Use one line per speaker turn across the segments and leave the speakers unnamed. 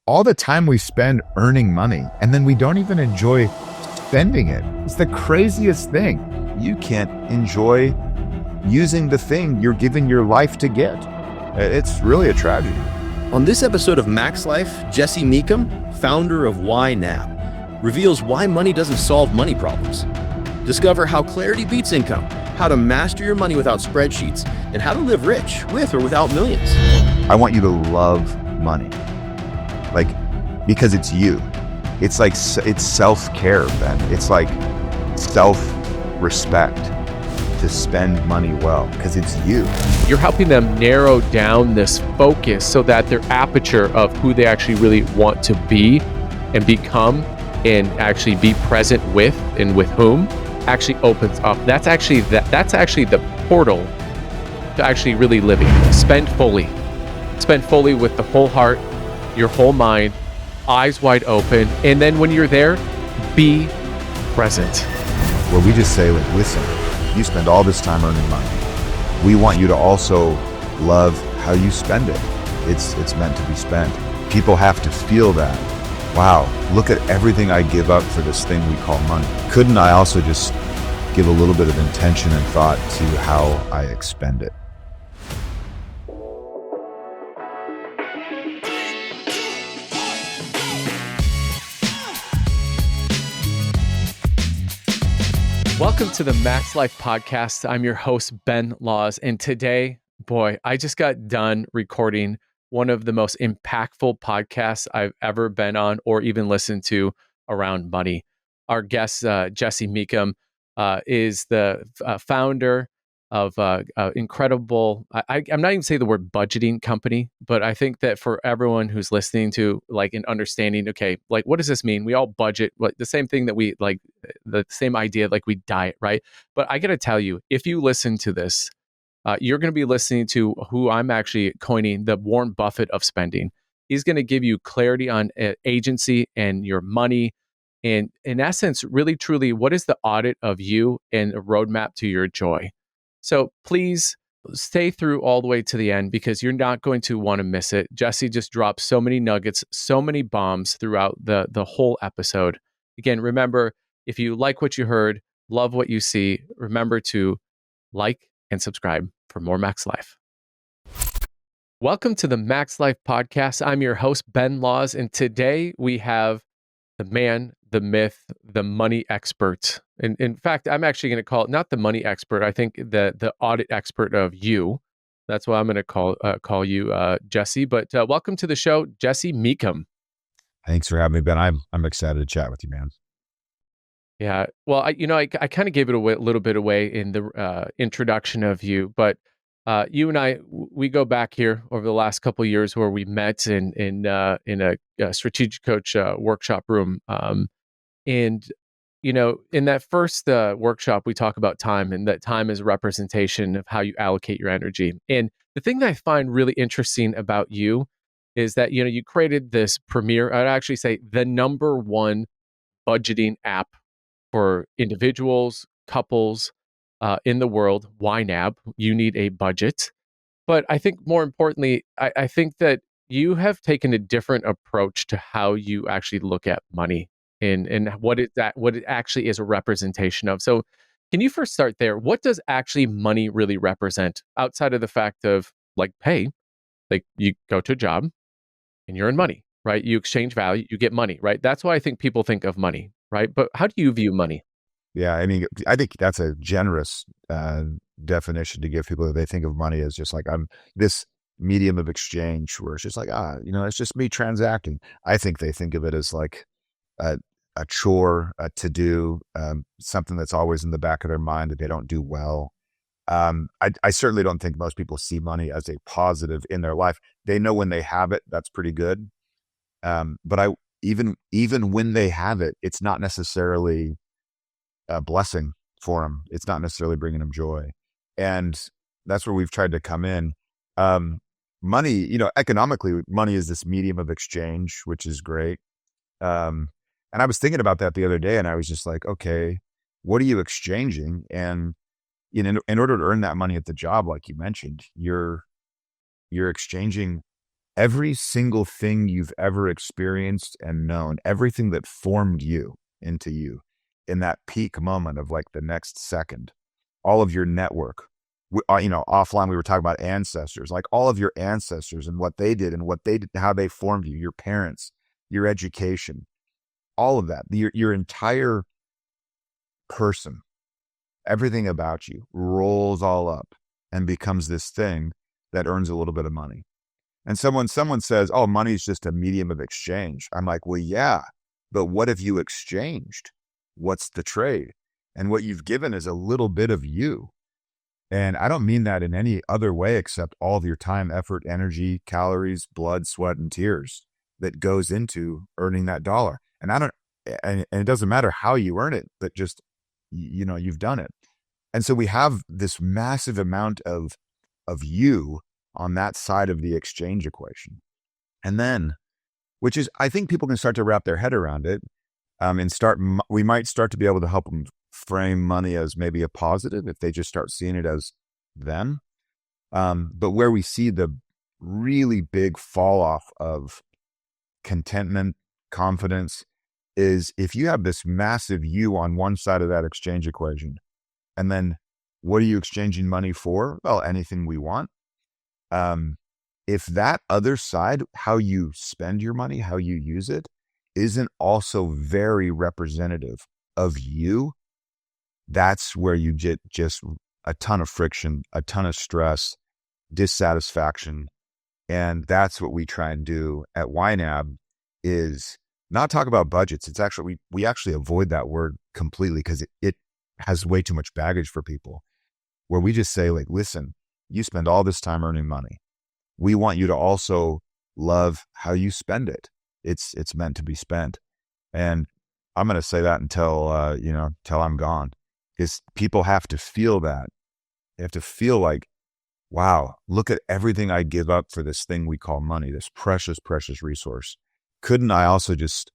all the time we spend earning money, and then we don't even enjoy spending it. It's the craziest thing. You can't enjoy using the thing you're giving your life to get. It's really a tragedy.
On this episode of Max Life, Jesse Mecham, founder of YNAB, reveals why money doesn't solve money problems. Discover how clarity beats income, how to master your money without spreadsheets, and how to live rich with or without millions.
I want you to love money, because it's you. It's like, it's self-care, Ben. It's like self-respect to spend money well, because it's you.
You're helping them narrow down this focus so that their aperture of who they actually really want to be and become and actually be present with and with whom actually opens up. That's actually the portal to actually really living. Spend fully with the whole heart, your whole mind, eyes wide open. And then when you're there, be present.
Where we just say, listen, you spend all this time earning money. We want you to also love how you spend it. It's meant to be spent. People have to feel that. Wow, look at everything I give up for this thing we call money. Couldn't I also just give a little bit of intention and thought to how I expend it?
Welcome to the Max Life Podcast. I'm your host, Ben Laws. And today, I just got done recording one of the most impactful podcasts I've ever been on or even listened to around money. Our guest, Jesse Mecham, is the founder of incredible, I'm not even saying the word budgeting company, but I think that for everyone who's listening to an understanding, okay, what does this mean? We all budget, the same thing that the same idea, we diet, right? But I got to tell you, if you listen to this, you're going to be listening to who I'm actually coining the Warren Buffett of spending. He's going to give you clarity on agency and your money. And in essence, really, truly, what is the audit of you and a roadmap to your joy? So please stay through all the way to the end because you're not going to want to miss it. Jesse just dropped so many nuggets, so many bombs throughout the whole episode. Again, remember, if you like what you heard, love what you see, remember to like and subscribe for more Max Life. Welcome to the Max Life Podcast. I'm your host, Ben Laws, and today we have the man, the myth, the money expert. And in fact, I'm actually going to call it not the money expert. I think the audit expert of you. That's why I'm going to call you Jesse. But welcome to the show, Jesse Mecham.
Thanks for having me, Ben. I'm excited to chat with you, man.
Yeah. Well, I kind of gave it a little bit away in the introduction of you, but you and I, we go back here over the last couple of years where we met in a strategic coach workshop room. And, in that first workshop, we talk about time and that time is a representation of how you allocate your energy. And the thing that I find really interesting about you is that, you created this premier, I'd actually say the number one budgeting app for individuals, couples in the world, YNAB. You need a budget. But I think more importantly, I think that you have taken a different approach to how you actually look at money and what it actually is a representation of. So can you first start there? What does actually money really represent outside of the fact of pay? You go to a job and you're in money, right? You exchange value, you get money, right? That's why I think people think of money. Right. But how do you view money?
Yeah, I mean, I think that's a generous definition to give people. They think of money as just I'm this medium of exchange where it's just it's just me transacting. I think they think of it as a chore, a to-do, something that's always in the back of their mind that they don't do well. I certainly don't think most people see money as a positive in their life. They know when they have it, that's pretty good. But even when they have it, it's not necessarily a blessing for them. It's not necessarily bringing them joy. And that's where we've tried to come in. Money, economically, money is this medium of exchange, which is great. And I was thinking about that the other day and I was just okay, what are you exchanging? And in order to earn that money at the job, like you mentioned, you're exchanging every single thing you've ever experienced and known, everything that formed you into you in that peak moment of like the next second, all of your network, offline, we were talking about ancestors, like all of your ancestors and what they did and what they did, how they formed you, your parents, your education, all of that, your entire person, everything about you rolls all up and becomes this thing that earns a little bit of money. And someone says, oh, money is just a medium of exchange. I'm like, well, yeah, but what have you exchanged? What's the trade? And what you've given is a little bit of you. And I don't mean that in any other way except all of your time, effort, energy, calories, blood, sweat, and tears that goes into earning that dollar. And it doesn't matter how you earn it, but just, you've done it. And so we have this massive amount of you on that side of the exchange equation. And then, which is, I think people can start to wrap their head around it, we might start to be able to help them frame money as maybe a positive if they just start seeing it as them. But where we see the really big fall off of contentment, confidence, is if you have this massive you on one side of that exchange equation, and then what are you exchanging money for? Well, anything we want. If that other side, how you spend your money, how you use it, isn't also very representative of you, that's where you get just a ton of friction, a ton of stress, dissatisfaction. And that's what we try and do at YNAB, is not talk about budgets. It's actually, we actually avoid that word completely because it has way too much baggage for people, where we just say, like, listen, you spend all this time earning money. We want you to also love how you spend it. It's meant to be spent. And I'm going to say that until I'm gone, because people have to feel that. They have to feel like, wow, look at everything I give up for this thing we call money, this precious, precious resource. Couldn't I also just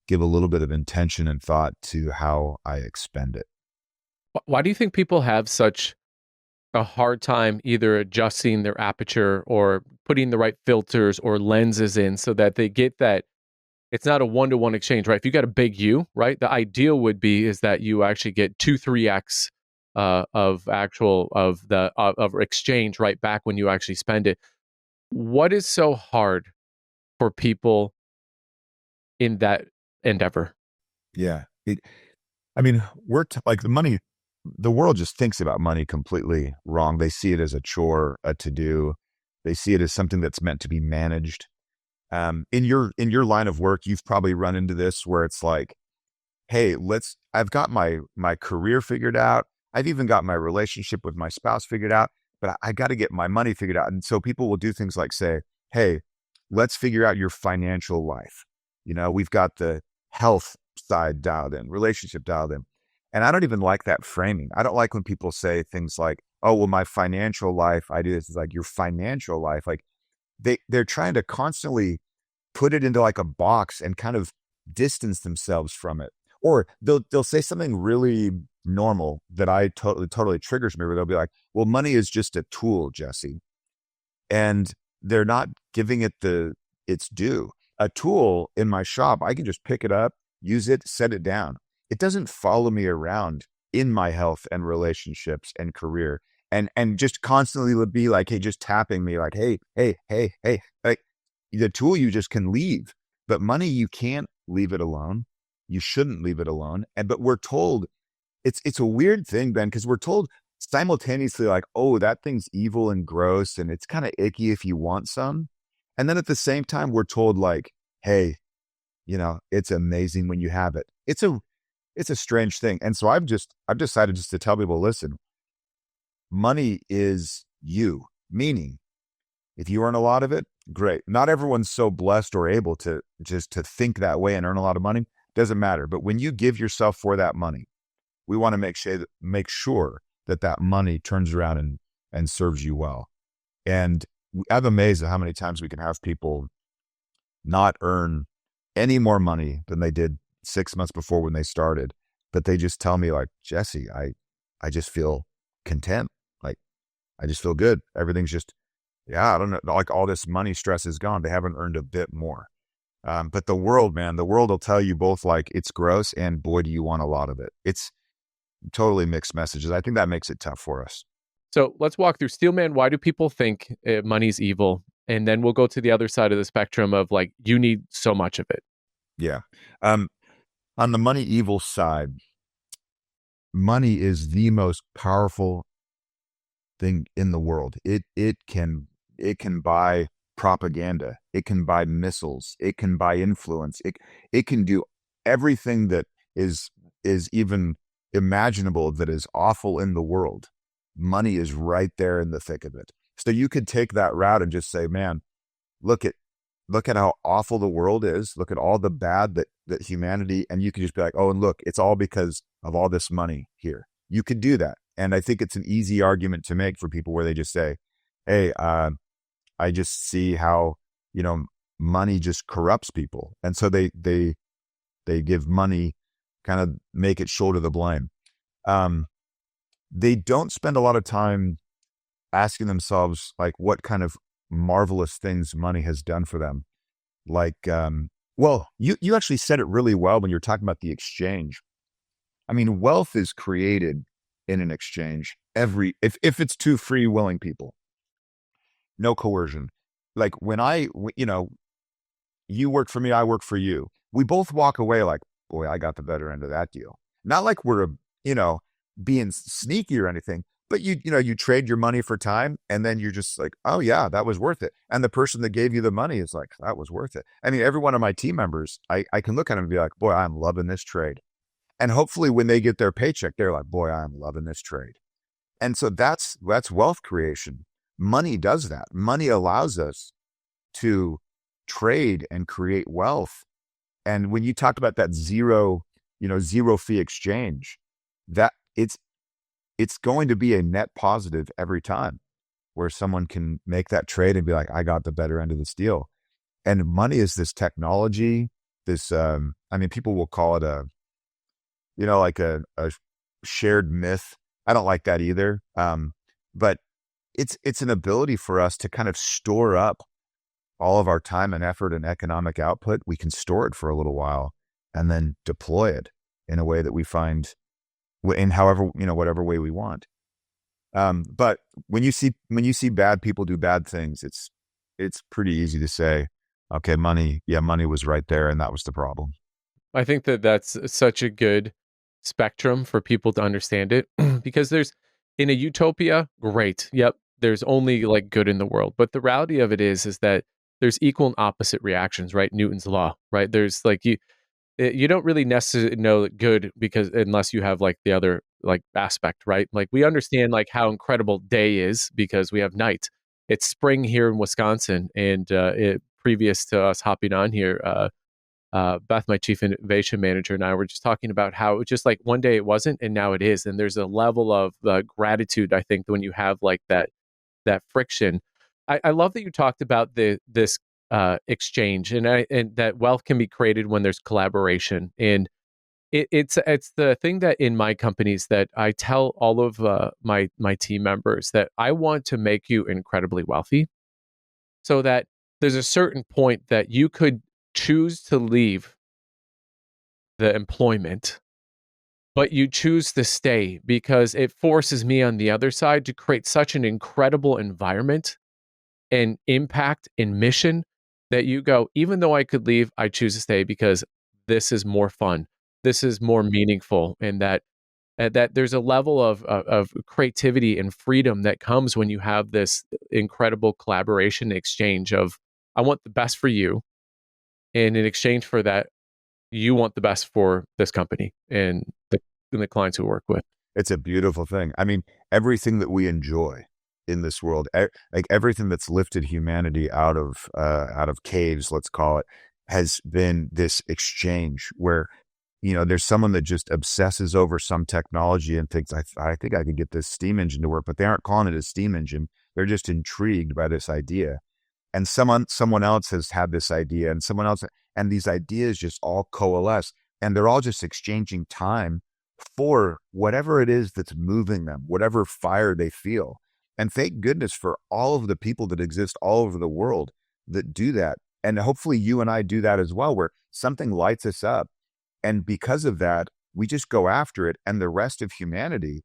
give a little bit of intention and thought to how I expend it?
Why do you think people have such a hard time either adjusting their aperture or putting the right filters or lenses in so that they get that it's not a one-to-one exchange, right? If you got a big U, right, the ideal would be is that you actually get 2-3x of exchange right back when you actually spend it. What is so hard for people in that endeavor?
Yeah. Like the money, the world just thinks about money completely wrong. They see it as a chore, a to-do. They see it as something that's meant to be managed. In your line of work, you've probably run into this where it's like, hey, I've got my career figured out. I've even got my relationship with my spouse figured out, but I got to get my money figured out. And so people will do things like say, hey, let's figure out your financial life. We've got the health side dialed in, relationship dialed in. And I don't even like that framing. I don't like when people say things like, oh, well, my financial life, I do this. It's like your financial life. Like they're trying to constantly put it into like a box and kind of distance themselves from it. Or they'll say something really normal that I totally triggers me, where they'll be like, well, money is just a tool, Jesse. And they're not giving it its due. A tool in my shop, I can just pick it up, use it, set it down. It doesn't follow me around in my health and relationships and career and just constantly be like, hey, just tapping me like, hey. Like the tool you just can leave, but money, you can't leave it alone. You shouldn't leave it alone. But we're told it's a weird thing, Ben, because we're told simultaneously like, oh, that thing's evil and gross and it's kind of icky if you want some. And then at the same time, we're told like, hey, it's amazing when you have it. It's a strange thing. And so I've decided just to tell people, listen, money is you, meaning if you earn a lot of it, great. Not everyone's so blessed or able to just to think that way and earn a lot of money. Doesn't matter. But when you give yourself for that money, we want to make sure that money turns around and serves you well. And I'm amazed at how many times we can have people not earn any more money than they did 6 months before when they started, but they just tell me like, Jesse, I just feel content. Like I just feel good. Everything's just Yeah, I don't know. Like all this money stress is gone. They haven't earned a bit more. But the world, man, the world will tell you both like it's gross and boy, do you want a lot of it. It's totally mixed messages. I think that makes it tough for us.
So let's walk through Steelman. Why do people think money's evil? And then we'll go to the other side of the spectrum of like, you need so much of it.
Yeah. Um, on the money evil side, money is the most powerful thing in the world. It can buy propaganda. It can buy missiles. It can buy influence. It can do everything that is even imaginable that is awful in the world. Money is right there in the thick of it. So you could take that route and just say, man, look at how awful the world is. Look at all the bad that humanity, and you could just be like, oh, and look, it's all because of all this money here. You could do that. And I think it's an easy argument to make for people where they just say, hey, I just see how, money just corrupts people. And so they give money, kind of make it shoulder the blame. They don't spend a lot of time asking themselves like what kind of marvelous things money has done for them. Like, well, you actually said it really well when you're talking about the exchange. I mean, wealth is created in an exchange if it's two free willing people, no coercion. Like when you work for me, I work for you. We both walk away like, boy, I got the better end of that deal. Not like we're, being sneaky or anything, but you trade your money for time and then you're just like, oh yeah, that was worth it. And the person that gave you the money is like, that was worth it. I mean, every one of my team members, I can look at them and be like, boy, I'm loving this trade. And hopefully when they get their paycheck, they're like, boy, I'm loving this trade. And so that's wealth creation. Money does that. Money allows us to trade and create wealth. And when you talked about that zero fee exchange, that it's going to be a net positive every time where someone can make that trade and be like, I got the better end of this deal. And money is this technology, people will call it like a shared myth. I don't like that either. But it's an ability for us to kind of store up all of our time and effort and economic output. We can store it for a little while and then deploy it in a way that we find in however, whatever way we want. But when you see bad people do bad things, it's pretty easy to say, okay, money was right there. And that was the problem.
I think that that's such a good spectrum for people to understand it because there's in a utopia, great. Yep. There's only like good in the world. But the reality of it is that there's equal and opposite reactions, right? Newton's law, right? There's like you don't really necessarily know good because unless you have like the other like aspect, right? Like we understand like how incredible day is because we have night. It's spring here in Wisconsin, and previous to us hopping on here, Beth, my chief innovation manager, and I were just talking about how just like one day it wasn't, and now it is. And there's a level of gratitude, I think, when you have like that friction. I love that you talked about this exchange, and that wealth can be created when there's collaboration. And it's the thing that in my companies that I tell all of my team members that I want to make you incredibly wealthy, so that there's a certain point that you could choose to leave the employment, but you choose to stay because it forces me on the other side to create such an incredible environment and impact and mission that you go, even though I could leave, I choose to stay because this is more fun. This is more meaningful. And that there's a level of creativity and freedom that comes when you have this incredible collaboration exchange of, I want the best for you. And in exchange for that, you want the best for this company and the clients who work with.
It's a beautiful thing. I mean, everything that we enjoy in this world, like everything that's lifted humanity out of caves, let's call it, has been this exchange where, there's someone that just obsesses over some technology and thinks, I think I could get this steam engine to work, but they aren't calling it a steam engine. They're just intrigued by this idea. And someone else has had this idea and someone else, and these ideas just all coalesce and they're all just exchanging time for whatever it is that's moving them, whatever fire they feel. And thank goodness for all of the people that exist all over the world that do that. And hopefully you and I do that as well, where something lights us up. And because of that, we just go after it. And the rest of humanity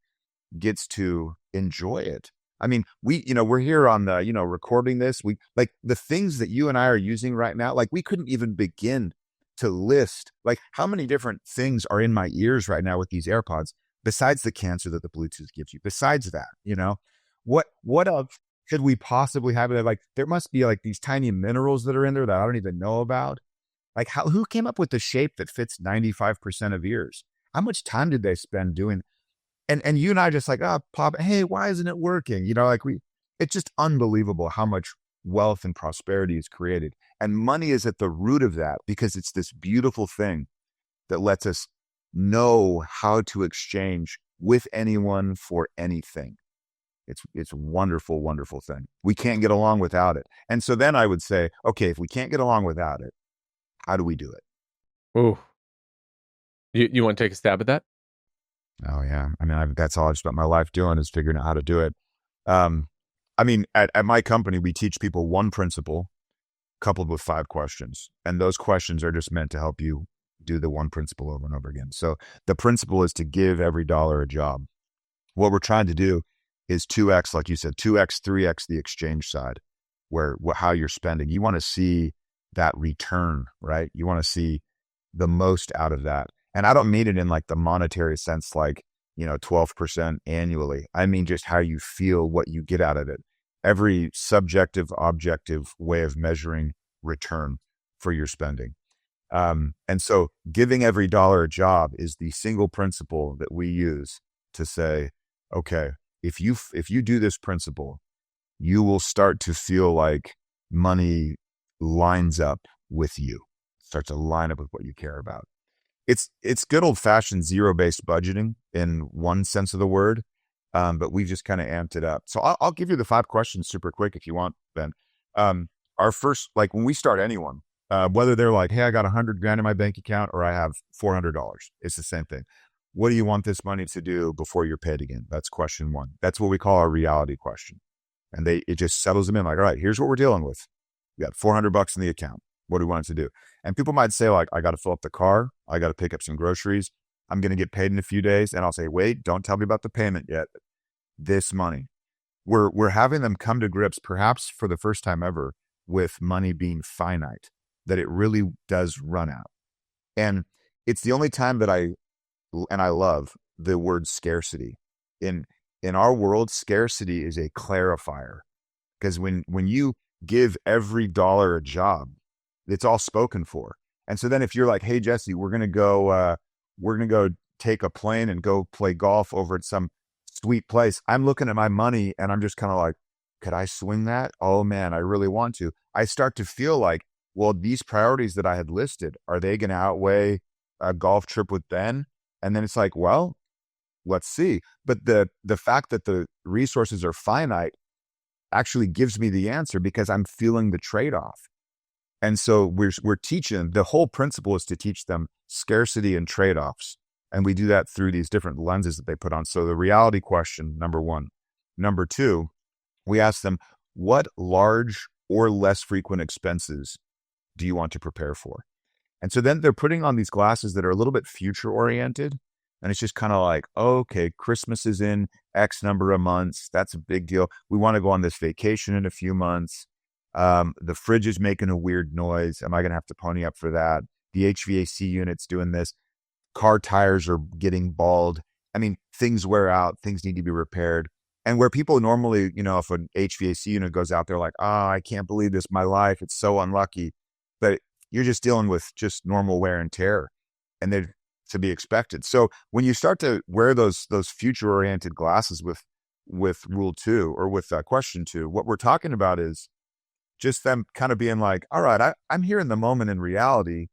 gets to enjoy it. I mean, we're here on the, recording this. We like the things that you and I are using right now. Like we couldn't even begin to list like how many different things are in my ears right now with these AirPods, besides the cancer that the Bluetooth gives you. Besides that, what else could we possibly have? Like there must be like these tiny minerals that are in there that I don't even know about. Like who came up with the shape that fits 95% of ears? How much time did they spend doing? And you and I just like, pop, hey, why isn't it working? It's just unbelievable how much wealth and prosperity is created. And money is at the root of that because it's this beautiful thing that lets us know how to exchange with anyone for anything. It's a wonderful, wonderful thing. We can't get along without it. And so then I would say, okay, if we can't get along without it, how do we do it?
Oh, you want to take a stab at that?
Oh yeah. I mean, that's all I've spent my life doing is figuring out how to do it. I mean, at my company, we teach people one principle coupled with 5 questions. And those questions are just meant to help you do the one principle over and over again. So the principle is to give every dollar a job. What we're trying to do is 2x, like you said, 2x, 3x the exchange side, where how you're spending. You want to see that return, right? You want to see the most out of that. And I don't mean it in like the monetary sense, like, 12% annually. I mean, just how you feel, what you get out of it. Every subjective, objective way of measuring return for your spending. And so giving every dollar a job is the single principle that we use to say, okay, if you do this principle, you will start to feel like money lines up with you, start to line up with what you care about. It's good old fashioned zero-based budgeting in one sense of the word. But we've just kind of amped it up. So I'll give you the 5 questions super quick if you want, Ben. Our first, like when we start anyone, whether they're like, hey, I got $100,000 in my bank account or I have $400, it's the same thing. What do you want this money to do before you're paid again? That's question 1. That's what we call our reality question. And it just settles them in like, all right, here's what we're dealing with. We got $400 in the account. What do we want it to do? And people might say like, I got to fill up the car. I got to pick up some groceries. I'm going to get paid in a few days. And I'll say, wait, don't tell me about the payment yet. This money. We're having them come to grips, perhaps for the first time ever, with money being finite, that it really does run out. And it's the only time that I love the word scarcity. In our world, scarcity is a clarifier. Because when you give every dollar a job, it's all spoken for. And so then if you're like, hey, Jesse, we're going to go take a plane and go play golf over at some sweet place. I'm looking at my money and I'm just kind of like, could I swing that? Oh man, I really want to. I start to feel like, well, these priorities that I had listed, are they going to outweigh a golf trip with Ben? And then it's like, well, let's see. But the fact that the resources are finite actually gives me the answer because I'm feeling the trade-off. And so we're teaching, the whole principle is to teach them scarcity and trade-offs. And we do that through these different lenses that they put on. So the reality question, number 1. Number 2, we ask them, what large or less frequent expenses do you want to prepare for? And so then they're putting on these glasses that are a little bit future oriented. And it's just kind of like, okay, Christmas is in X number of months. That's a big deal. We want to go on this vacation in a few months. The fridge is making a weird noise. Am I going to have to pony up for that? The HVAC unit's doing this. Car tires are getting bald. I mean, things wear out. Things need to be repaired. And where people normally, if an HVAC unit goes out, they're like, I can't believe this. My life, it's so unlucky. But you're just dealing with just normal wear and tear. And they're to be expected. So when you start to wear those future oriented glasses with rule 2 or with question 2, what we're talking about is just them kind of being like, all right, I'm here in the moment in reality,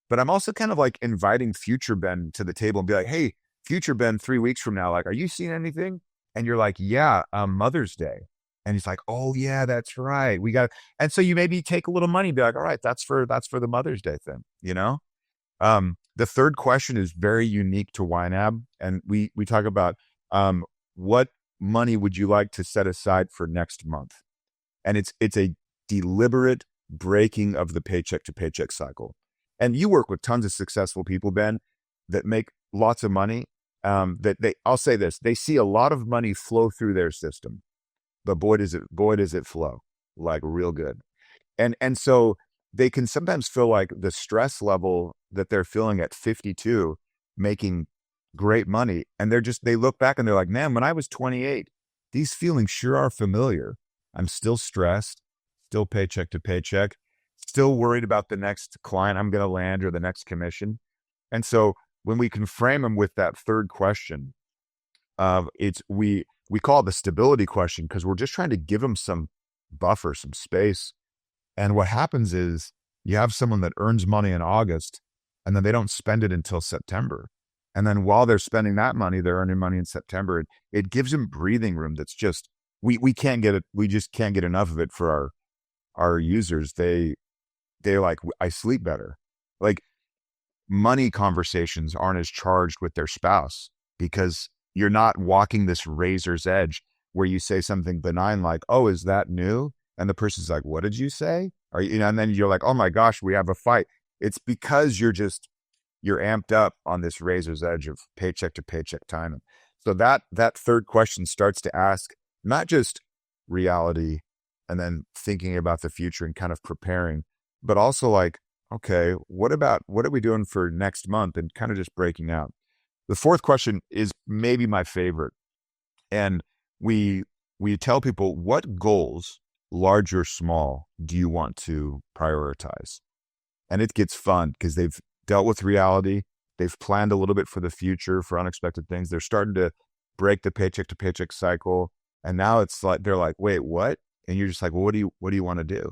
but I'm also kind of like inviting future Ben to the table and be like, hey, future Ben, 3 weeks from now, like, are you seeing anything? And you're like, yeah, Mother's Day. And he's like, oh yeah, that's right. And so you maybe take a little money, be like, all right, that's for the Mother's Day thing, The third question is very unique to YNAB. And we talk about what money would you like to set aside for next month? And it's a deliberate breaking of the paycheck to paycheck cycle. And you work with tons of successful people, Ben, that make lots of money. I'll say this, they see a lot of money flow through their system, but boy does it flow like real good. And so they can sometimes feel like the stress level that they're feeling at 52, making great money. And they look back and they're like, man, when I was 28, these feelings sure are familiar. I'm still stressed, still paycheck to paycheck, still worried about the next client I'm going to land or the next commission. And so when we can frame them with that third question, we call it the stability question, because we're just trying to give them some buffer, some space. And what happens is you have someone that earns money in August and then they don't spend it until September. And then while they're spending that money, they're earning money in September. It gives them breathing room. That's just, we can't get it. We just can't get enough of it for our users. They're like, I sleep better. Like, money conversations aren't as charged with their spouse because you're not walking this razor's edge where you say something benign like, oh, is that new? And the person's like, what did you say? And then you're like, oh my gosh, we have a fight. It's because you're amped up on this razor's edge of paycheck to paycheck time. So that third question starts to ask not just reality and then thinking about the future and kind of preparing, but also like, okay, what are we doing for next month, and kind of just breaking out. The fourth question is maybe my favorite. And we tell people, what goals, large or small, do you want to prioritize? And it gets fun because they've dealt with reality. They've planned a little bit for the future, for unexpected things. They're starting to break the paycheck to paycheck cycle. And now it's like, they're like, wait, what? And you're just like, well, what do you want to do?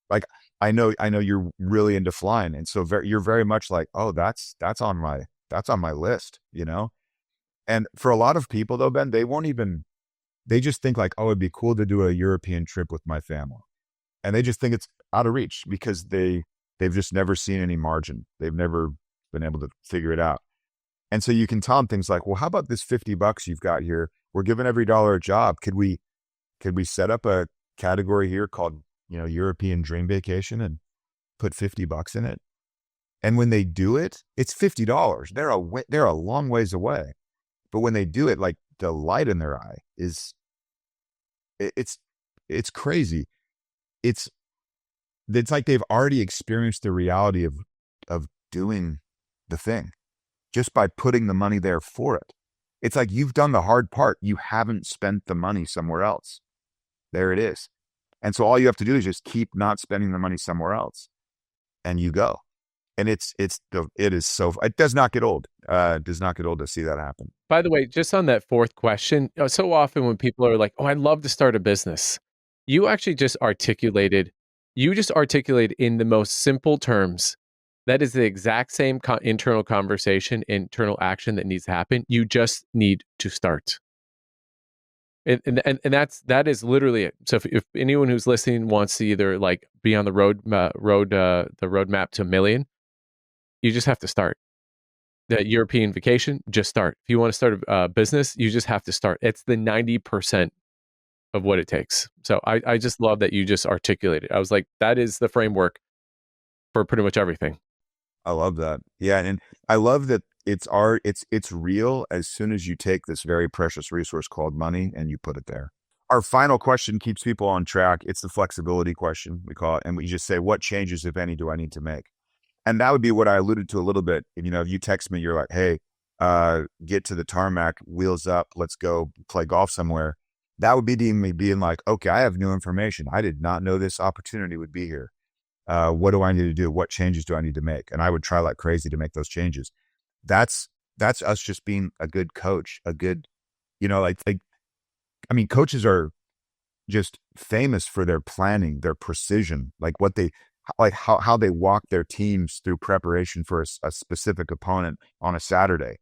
Like, I know you're really into flying. And so you're very much like, oh, that's on my list, you know? And for a lot of people though, Ben, they just think like, oh, it'd be cool to do a European trip with my family. And they just think it's out of reach because they've just never seen any margin. They've never been able to figure it out. And so you can tell them things like, well, how about this $50 you've got here? We're giving every dollar a job. Could we set up a category here called, European Dream Vacation and put $50 in it? And when they do it, it's $50. They're a long ways away. But when they do it, like, the light in their eye is, it's crazy. It's like they've already experienced the reality of doing the thing just by putting the money there for it. It's like you've done the hard part. You haven't spent the money somewhere else. There it is. And so all you have to do is just keep not spending the money somewhere else, and you go. And it does not get old. It does not get old to see that happen.
By the way, just on that fourth question, so often when people are like, oh, I'd love to start a business, you actually just articulated in the most simple terms. That is the exact same internal conversation, internal action that needs to happen. You just need to start. And that is literally it. So if anyone who's listening wants to either like be on the roadmap to a million, you just have to start. The European vacation, just start. If you want to start a business, you just have to start. It's the 90% of what it takes. So I just love that you just articulated. I was like, that is the framework for pretty much everything.
I love that. Yeah. And I love that it's real as soon as you take this very precious resource called money and you put it there. Our final question keeps people on track. It's the flexibility question, we call it. And we just say, what changes, if any, do I need to make? And that would be what I alluded to a little bit. And, if you text me, you're like, hey, get to the tarmac, wheels up, let's go play golf somewhere. That would be me being like, okay, I have new information. I did not know this opportunity would be here. What do I need to do? What changes do I need to make? And I would try like crazy to make those changes. That's us just being a good coach, a good, coaches are just famous for their planning, their precision, how they walk their teams through preparation for a specific opponent on a Saturday.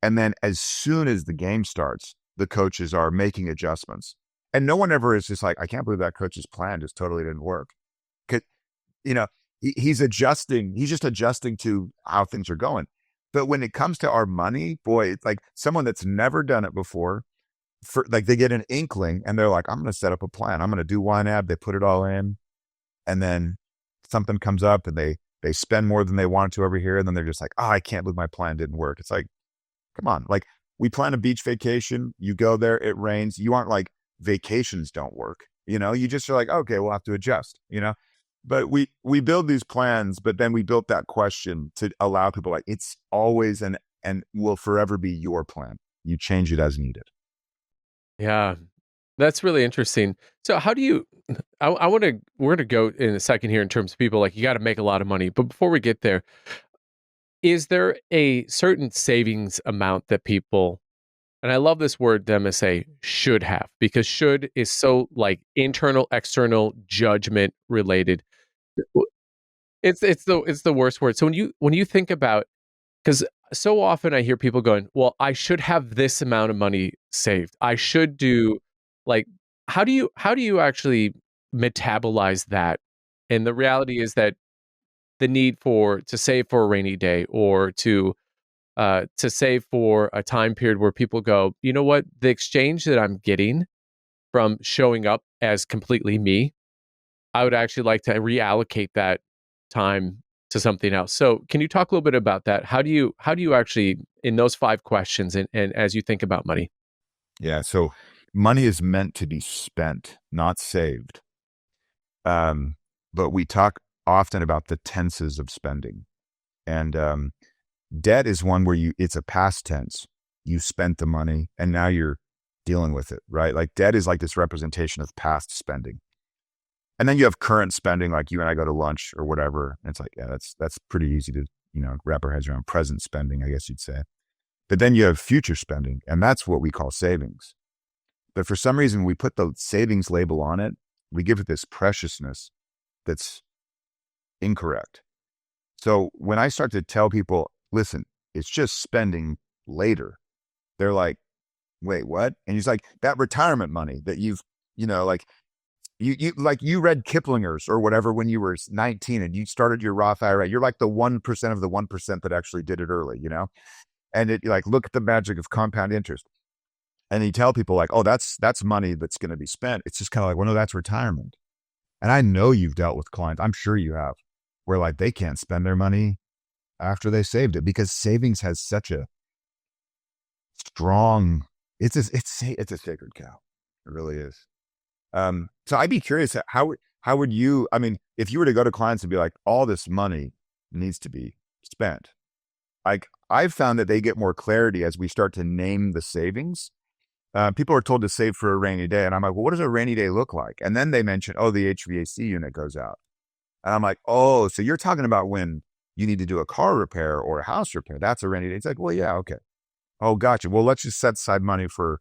And then as soon as the game starts, the coaches are making adjustments. And no one ever is just like, I can't believe that coach's plan just totally didn't work. He's just adjusting to how things are going. But when it comes to our money, boy, it's like someone that's never done it before, for like they get an inkling and they're like, I'm going to set up a plan. I'm going to do YNAB. They put it all in, and then something comes up and they spend more than they wanted to over here, and then they're just like, oh, I can't believe my plan didn't work. It's like, come on, like we plan a beach vacation, you go there, it rains. You aren't like vacations don't work. You just are like, okay, we'll have to adjust. But we build these plans, but then we built that question to allow people like it's always and will forever be your plan. You change it as needed.
Yeah, that's really interesting. So how do you, we're going to go in a second here in terms of people like you got to make a lot of money. But before we get there, is there a certain savings amount that people, and I love this word, the MSA, should have, because should is so like internal, external, judgment related. It's the worst word. So when you think about, because so often I hear people going, well, I should have this amount of money saved. I should do like, how do you actually metabolize that? And the reality is that the need to save for a rainy day, or to save for a time period where people go, you know what, the exchange that I'm getting from showing up as completely me, I would actually like to reallocate that time to something else. So can you talk a little bit about that? How do you actually, in those 5 questions, and as you think about money?
Yeah. So money is meant to be spent, not saved. But we talk often about the tenses of spending, and debt is one where it's a past tense. You spent the money and now you're dealing with it, right? Like debt is like this representation of past spending. And then you have current spending, like you and I go to lunch or whatever. And it's like, yeah, that's pretty easy to, wrap our heads around. Present spending, I guess you'd say. But then you have future spending, and that's what we call savings. But for some reason, we put the savings label on it. We give it this preciousness that's incorrect. So when I start to tell people, listen, it's just spending later, they're like, wait, what? And he's like, that retirement money that like you read Kiplinger's or whatever when you were 19 and you started your Roth IRA. You're like the 1% of the 1% that actually did it early. And it like, look at the magic of compound interest. And you tell people like, oh, that's money that's going to be spent. It's just kind of like, well, no, that's retirement. And I know you've dealt with clients, I'm sure you have, where like they can't spend their money after they saved it, because savings has such a strong, it's a sacred cow. It really is. So I'd be curious, how would you, I mean, if you were to go to clients and be like, all this money needs to be spent, like I've found that they get more clarity as we start to name the savings. People are told to save for a rainy day. And I'm like, well, what does a rainy day look like? And then they mention, oh, the HVAC unit goes out. And I'm like, oh, so you're talking about when you need to do a car repair or a house repair. That's a rainy day. It's like, well, yeah, okay. Oh, gotcha. Well, let's just set aside money for,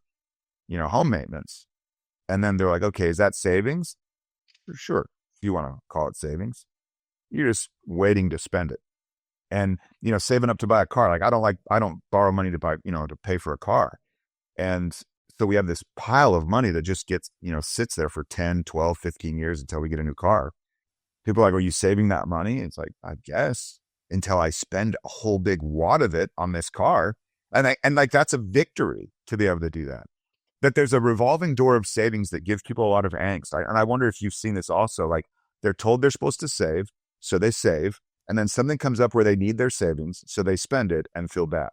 home maintenance. And then they're like, okay, is that savings? Sure. If you want to call it savings, you're just waiting to spend it. And, saving up to buy a car. Like, I don't borrow money to buy, to pay for a car. And so we have this pile of money that just gets, sits there for 10, 12, 15 years until we get a new car. People are like, are you saving that money? It's like, I guess, until I spend a whole big wad of it on this car. And like, that's a victory to be able to do that. That there's a revolving door of savings that gives people a lot of angst. And I wonder if you've seen this also, like they're told they're supposed to save, so they save. And then something comes up where they need their savings, so they spend it and feel bad.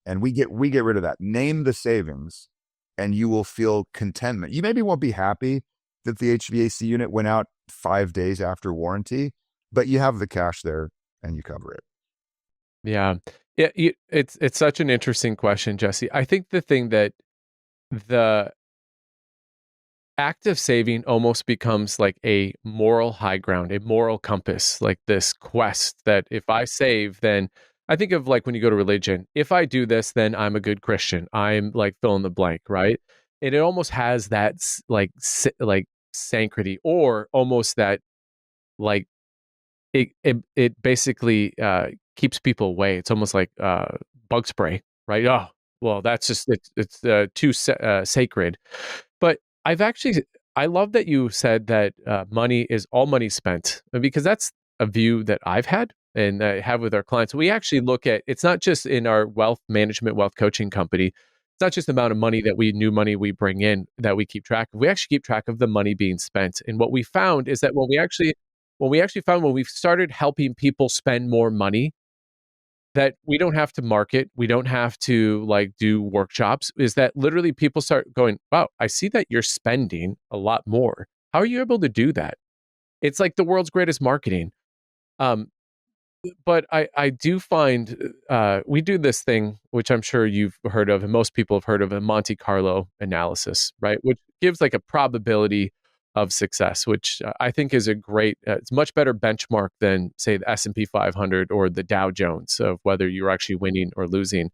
And we get rid of that. Name the savings and you will feel contentment. You maybe won't be happy that the HVAC unit went out 5 days after warranty, but you have the cash there and you cover it.
Yeah. Yeah, it's such an interesting question, Jesse. I think the thing that the act of saving almost becomes like a moral high ground, a moral compass, like this quest that if I save, then I think of like when you go to religion, if I do this, then I'm a good Christian. I'm like fill in the blank, right? And it almost has that like sanctity, or almost that like it basically keeps people away. It's almost like bug spray, right? Oh, well, that's just it's too sacred. But I love that you said that money is all money spent, because that's a view that I've had and I have with our clients. We actually look at, it's not just in our wealth management, wealth coaching company. not just the amount of new money we bring in that we keep track of. We actually keep track of the money being spent. And what we found is that when we started helping people spend more money, that we don't have to market, we don't have to like do workshops, is that literally people start going, wow, I see that you're spending a lot more. How are you able to do that? It's like the world's greatest marketing. Um, but I do find we do this thing, which I'm sure you've heard of, and most people have heard of, a Monte Carlo analysis, right? Which gives like a probability of success, which I think is a great, it's much better benchmark than say the S&P 500 or the Dow Jones of whether you're actually winning or losing.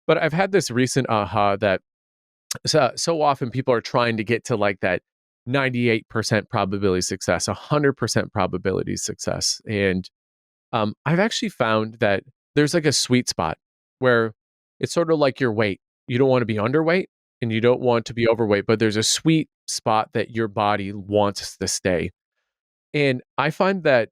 But I've had this recent aha that so often people are trying to get to like that 98% probability of success, 100% probability of success, and I've actually found that there's like a sweet spot where it's sort of like your weight. You don't want to be underweight and you don't want to be overweight, but there's a sweet spot that your body wants to stay. And I find that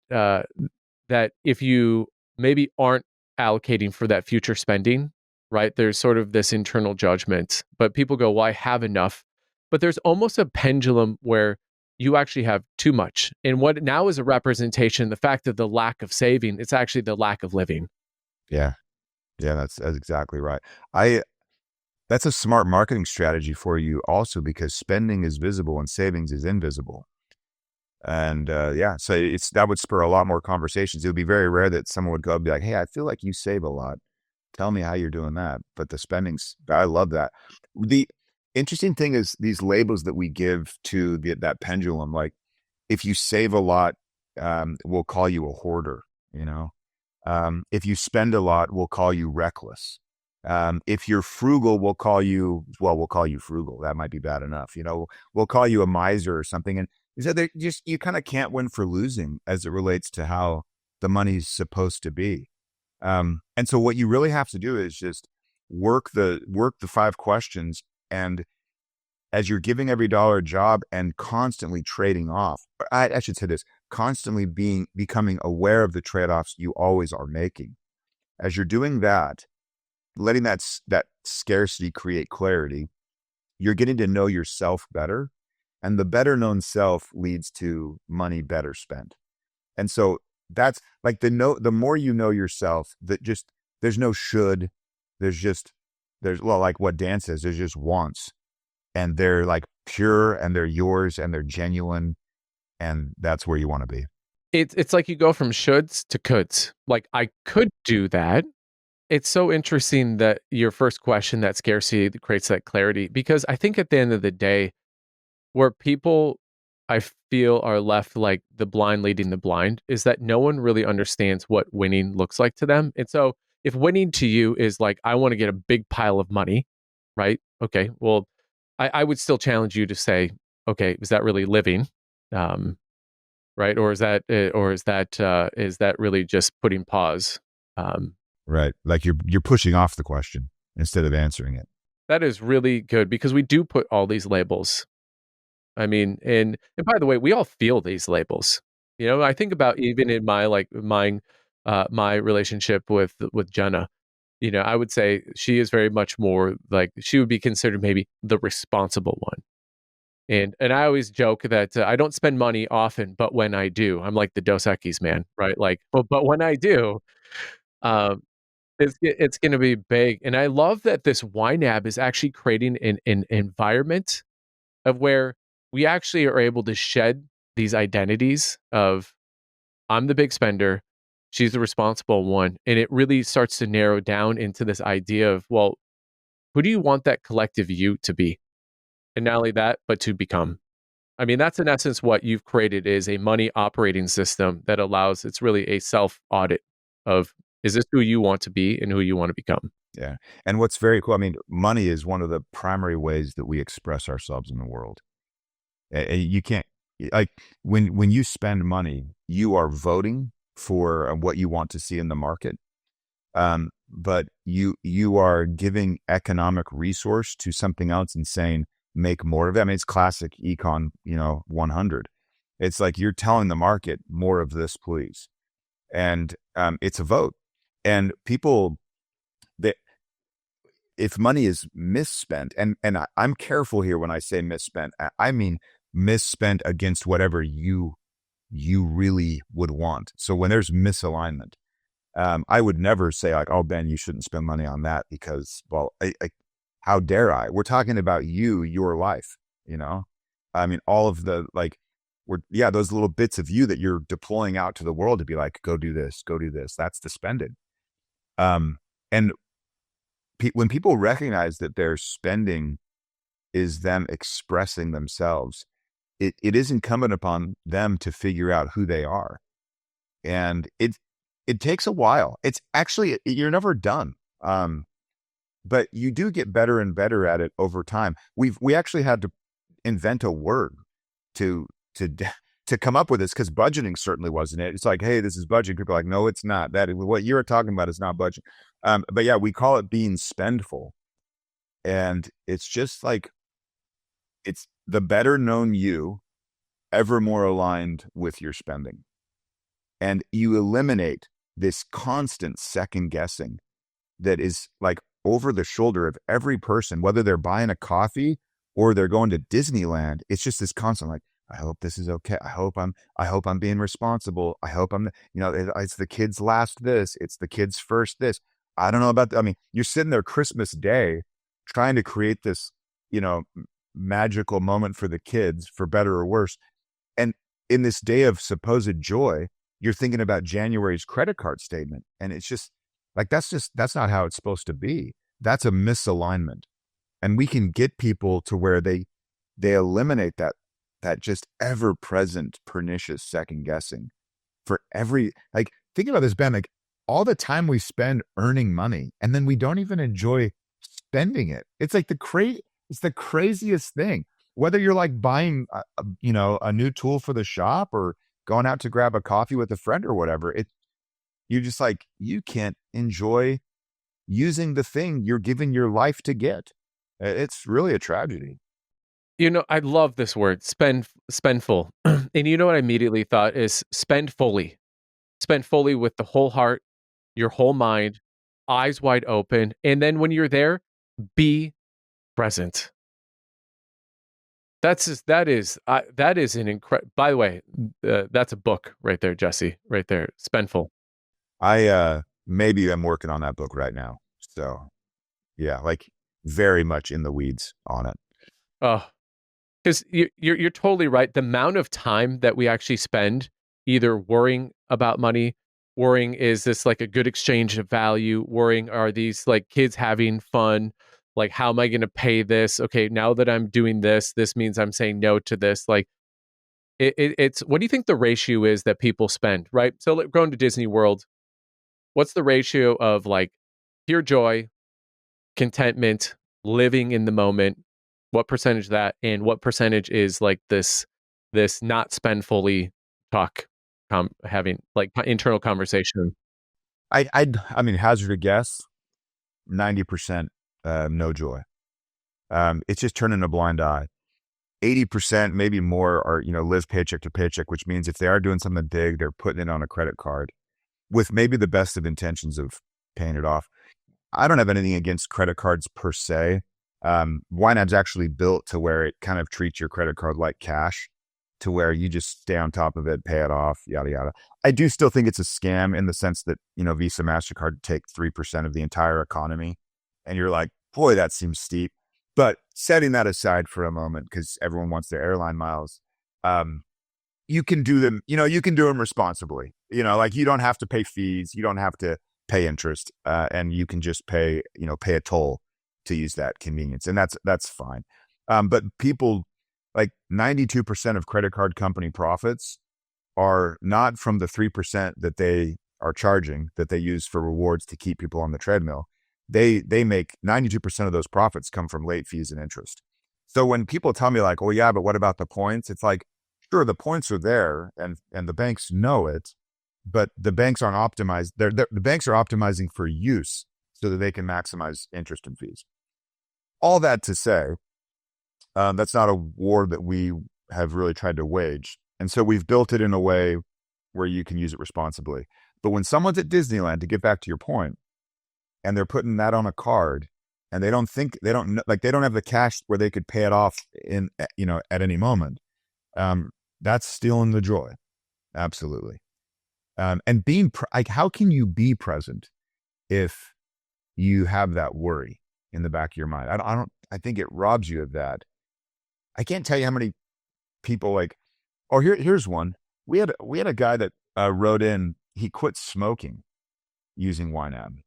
that if you maybe aren't allocating for that future spending, right? There's sort of this internal judgment, but people go, "Well, I have enough." But there's almost a pendulum where you actually have too much. And what now is a representation, the fact of the lack of saving, it's actually the lack of living.
Yeah. Yeah, that's exactly right. I That's a smart marketing strategy for you also, because spending is visible and savings is invisible. And yeah, so that would spur a lot more conversations. It would be very rare that someone would go and be like, "Hey, I feel like you save a lot. Tell me how you're doing that." But the spending's, I love that. The interesting thing is these labels that we give to that pendulum. Like, if you save a lot, we'll call you a hoarder. You know, if you spend a lot, we'll call you reckless. If you're frugal, we'll call you frugal. That might be bad enough. You know, we'll call you a miser or something. And so you kind of can't win for losing as it relates to how the money's supposed to be. And so what you really have to do is just work the 5 questions, and as you're giving every dollar a job and constantly trading off, I should say this, constantly becoming aware of the trade-offs you always are making. As you're doing that, letting that scarcity create clarity, you're getting to know yourself better, and the better known self leads to money better spent. And so that's like the more you know yourself, that just, there's no should, well, like what Dan says, there's just wants, and they're like pure, and they're yours, and they're genuine, and that's where you want to be.
It's like you go from shoulds to coulds. Like, I could do that. It's so interesting that your first question, that scarcity creates that clarity, because I think at the end of the day, where people, I feel, are left like the blind leading the blind, is that no one really understands what winning looks like to them. And so if winning to you is like, I want to get a big pile of money, right? Okay, well, I would still challenge you to say, okay, is that really living? Right? Or is that really just putting pause?
Right. Like you're pushing off the question instead of answering it.
That is really good, because we do put all these labels. I mean, and by the way, we all feel these labels. You know, I think about even in my relationship with Jenna. You know, I would say she is very much more like, she would be considered maybe the responsible one. And I always joke that I don't spend money often, but when I do, I'm like the Dos Equis man, right? Like, but when I do, um, it's going to be big. And I love that this YNAB is actually creating an environment of where we actually are able to shed these identities of, I'm the big spender, she's the responsible one. And it really starts to narrow down into this idea of, well, who do you want that collective you to be? And not only that, but to become. I mean, that's in essence what you've created, is a money operating system that allows, it's really a self audit of, is this who you want to be and who you want to become?
Yeah. And what's very cool, I mean, money is one of the primary ways that we express ourselves in the world. You can't, like, when you spend money, you are voting for what you want to see in the market. But you are giving economic resource to something else and saying, make more of it. I mean, it's classic econ, 100. It's like you're telling the market, more of this, please. And it's a vote. And people, if money is misspent, and I'm careful here when I say misspent, I mean misspent against whatever you really would want. So when there's misalignment, I would never say like, oh, Ben, you shouldn't spend money on that because, well, how dare I? We're talking about your life, I mean, all of the, like, those little bits of you that you're deploying out to the world to be like, go do this, go do this. That's the spending. And when people recognize that their spending is them expressing themselves, it is incumbent upon them to figure out who they are. And it takes a while. It's actually, you're never done. But you do get better and better at it over time. We actually had to invent a word to come up with this, because budgeting certainly wasn't it. It's like, hey, this is budgeting. People are like, no, it's not. That what you're talking about is not budgeting. But yeah, we call it being spendful. And it's just like, it's the better known you, ever more aligned with your spending. And you eliminate this constant second guessing that is like over the shoulder of every person, whether they're buying a coffee or they're going to Disneyland. It's just this constant, like, I hope this is okay. I hope I'm being responsible. I hope it's the kids' last this, it's the kids' first this. I don't know about that. I mean, you're sitting there Christmas Day trying to create this, magical moment for the kids, for better or worse. And in this day of supposed joy, you're thinking about January's credit card statement. And it's just like, that's not how it's supposed to be. That's a misalignment. And we can get people to where they eliminate that just ever present pernicious second guessing for every, like, think about this, Ben, like all the time we spend earning money and then we don't even enjoy spending it. It's like it's the craziest thing, whether you're like buying, a new tool for the shop or going out to grab a coffee with a friend or whatever. You're just like, you can't enjoy using the thing you're giving your life to get. It's really a tragedy.
I love this word, spendful. And you know what I immediately thought is spend fully. Spend fully with the whole heart, your whole mind, eyes wide open. And then when you're there, be present. That is an incredible, by the way, that's a book right there, Jesse, right there. Spendful.
Maybe I'm working on that book right now. So yeah, like very much in the weeds on it.
Oh, because you're totally right. The amount of time that we actually spend either worrying about money, worrying is this like a good exchange of value, worrying are these like kids having fun, like how am I going to pay this? Okay, now that I'm doing this means I'm saying no to this. Like it's what do you think the ratio is that people spend, right? So like, going to Disney World, what's the ratio of like pure joy, contentment, living in the moment? What percentage of that, and what percentage is like this not spend fully talk, having like internal conversation?
I mean, hazard a guess, 90% no joy. It's just turning a blind eye. 80%, maybe more, are live paycheck to paycheck, which means if they are doing something big, they're putting it on a credit card with maybe the best of intentions of paying it off. I don't have anything against credit cards per se. YNAB's actually built to where it kind of treats your credit card like cash, to where you just stay on top of it, pay it off, yada, yada. I do still think it's a scam in the sense that, Visa, MasterCard take 3% of the entire economy. And you're like, boy, that seems steep. But setting that aside for a moment, because everyone wants their airline miles, you can do them, you can do them responsibly. Like you don't have to pay fees. You don't have to pay interest. And you can just pay a toll to use that convenience. And that's fine. But people, like 92% of credit card company profits are not from the 3% that they are charging, that they use for rewards to keep people on the treadmill. They make 92% of those profits come from late fees and interest. So when people tell me like, oh yeah, but what about the points? It's like, sure, the points are there and the banks know it, but the banks aren't optimized. The banks are optimizing for use so that they can maximize interest and fees. All that to say, that's not a war that we have really tried to wage. And so we've built it in a way where you can use it responsibly. But when someone's at Disneyland, to get back to your point, and they're putting that on a card, and they don't like, they don't have the cash where they could pay it off in, at any moment. That's stealing the joy. Absolutely. And like, how can you be present if you have that worry in the back of your mind? I think it robs you of that. I can't tell you how many people like, oh, here's one. We had a guy that wrote in, he quit smoking using YNAB.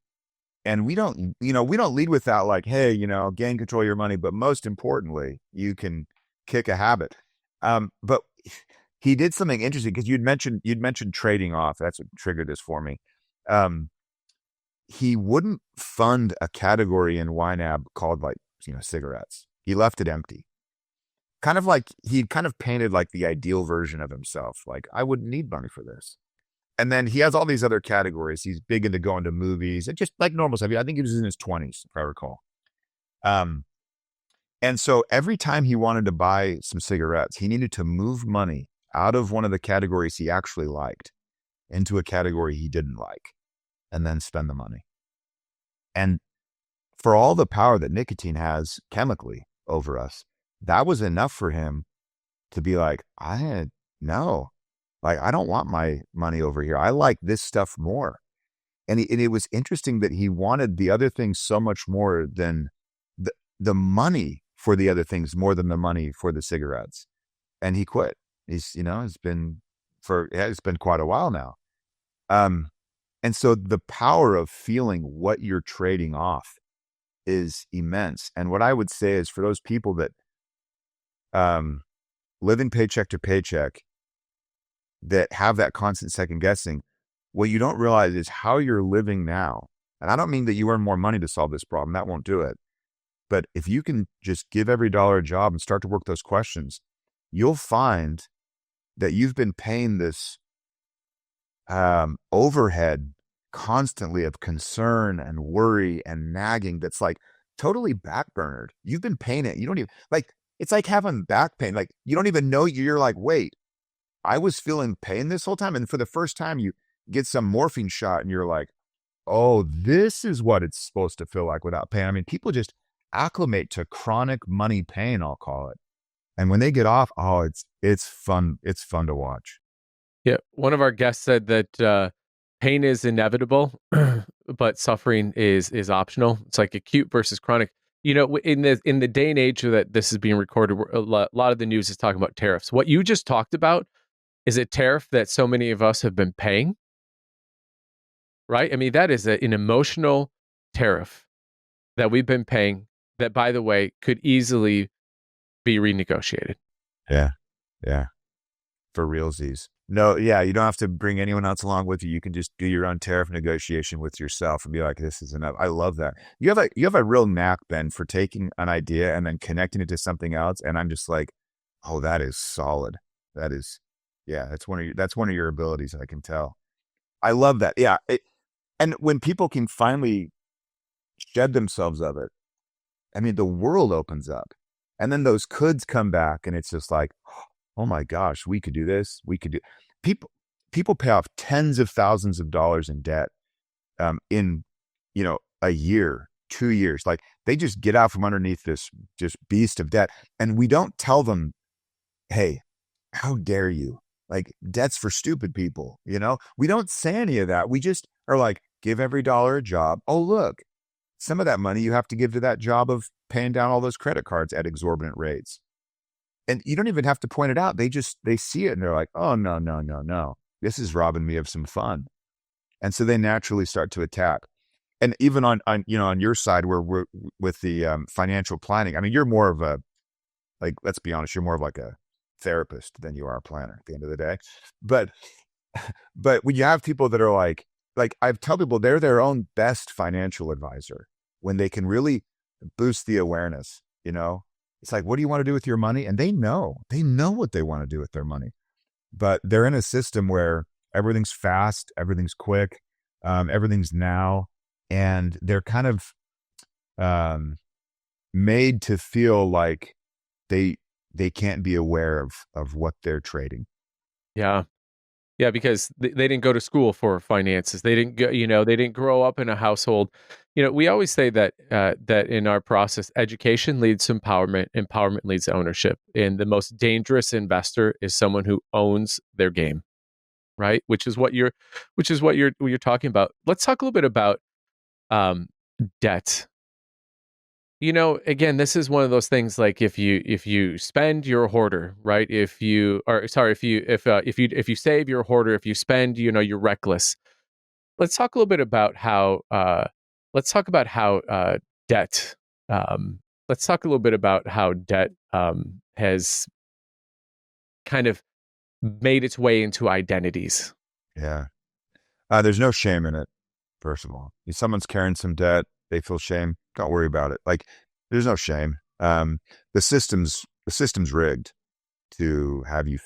And we don't lead with that, like, hey, gain control of your money, but most importantly, you can kick a habit. But he did something interesting, because you'd mentioned trading off. That's what triggered this for me. He wouldn't fund a category in YNAB called, like, cigarettes. He left it empty. Kind of like he kind of painted like the ideal version of himself. Like, I wouldn't need money for this. And then he has all these other categories. He's big into going to movies and just like normal stuff. I think he was in his 20s, if I recall. And so every time he wanted to buy some cigarettes, he needed to move money out of one of the categories he actually liked into a category he didn't like, and then spend the money. And for all the power that nicotine has chemically over us, that was enough for him to be like, no, like, I don't want my money over here. I like this stuff more. And it was interesting that he wanted the other things so much more than the money for the other things, more than the money for the cigarettes. And he quit. It's been quite a while now. And so the power of feeling what you're trading off is immense. And what I would say is, for those people that living paycheck to paycheck, that have that constant second guessing, what you don't realize is how you're living now. And I don't mean that you earn more money to solve this problem. That won't do it. But if you can just give every dollar a job and start to work those questions, you'll find that you've been paying this overhead constantly of concern and worry and nagging that's like totally backburnered. You've been paying it. You don't even, like, it's like having back pain. Like, you don't even know, you're like, wait, I was feeling pain this whole time. And for the first time, you get some morphine shot and you're like, oh, this is what it's supposed to feel like without pain. I mean, people just acclimate to chronic money pain, I'll call it. And when they get off, oh, it's fun. It's fun to watch.
Yeah. One of our guests said that pain is inevitable, but suffering is optional. It's like acute versus chronic. In the day and age that this is being recorded, a lot of the news is talking about tariffs. What you just talked about is a tariff that so many of us have been paying, right? I mean, that is an emotional tariff that we've been paying that, by the way, could easily be renegotiated.
Yeah. Yeah. For realsies. No, yeah, you don't have to bring anyone else along with you. You can just do your own tariff negotiation with yourself and be like, this is enough. I love that. You have a real knack, Ben, for taking an idea and then connecting it to something else. And I'm just like, oh, that is solid. That is, yeah, that's one of your abilities, I can tell. I love that. Yeah. And when people can finally shed themselves of it, I mean, the world opens up. And then those coulds come back, and it's just like, oh my gosh, we could do this. We could do. People pay off tens of thousands of dollars in debt in a year, 2 years. Like, they just get out from underneath this just beast of debt, and we don't tell them, hey, how dare you? Like, debt's for stupid people. We don't say any of that. We just are like, give every dollar a job. Oh, look, some of that money you have to give to that job of paying down all those credit cards at exorbitant rates. And you don't even have to point it out. They see it and they're like, oh, no. This is robbing me of some fun. And so they naturally start to attack. And even on your side, where we're with the financial planning, I mean, you're more of a, like, let's be honest, you're more of like a therapist than you are a planner at the end of the day. But when you have people that are like I tell people, they're their own best financial advisor when they can really boost the awareness. It's like, what do you want to do with your money? And they know what they want to do with their money, but they're in a system where everything's fast, everything's quick, everything's now. And they're kind of made to feel like they can't be aware of what they're trading.
Yeah. Yeah, because they didn't go to school for finances. They didn't go, they didn't grow up in a household. We always say that that in our process, education leads to empowerment, empowerment leads to ownership, and the most dangerous investor is someone who owns their game, right? Which is what you're talking about. Let's talk a little bit about um, debt. Again, this is one of those things, like if you spend, you're a hoarder, right? If you save, you're a hoarder. If you spend, you're reckless. Let's talk a little bit about how let's talk about how debt let's talk a little bit about how debt has kind of made its way into identities.
Yeah. There's no shame in it, first of all. If someone's carrying some debt, they feel shame. Don't worry about it. Like, there's no shame. The system's rigged to have you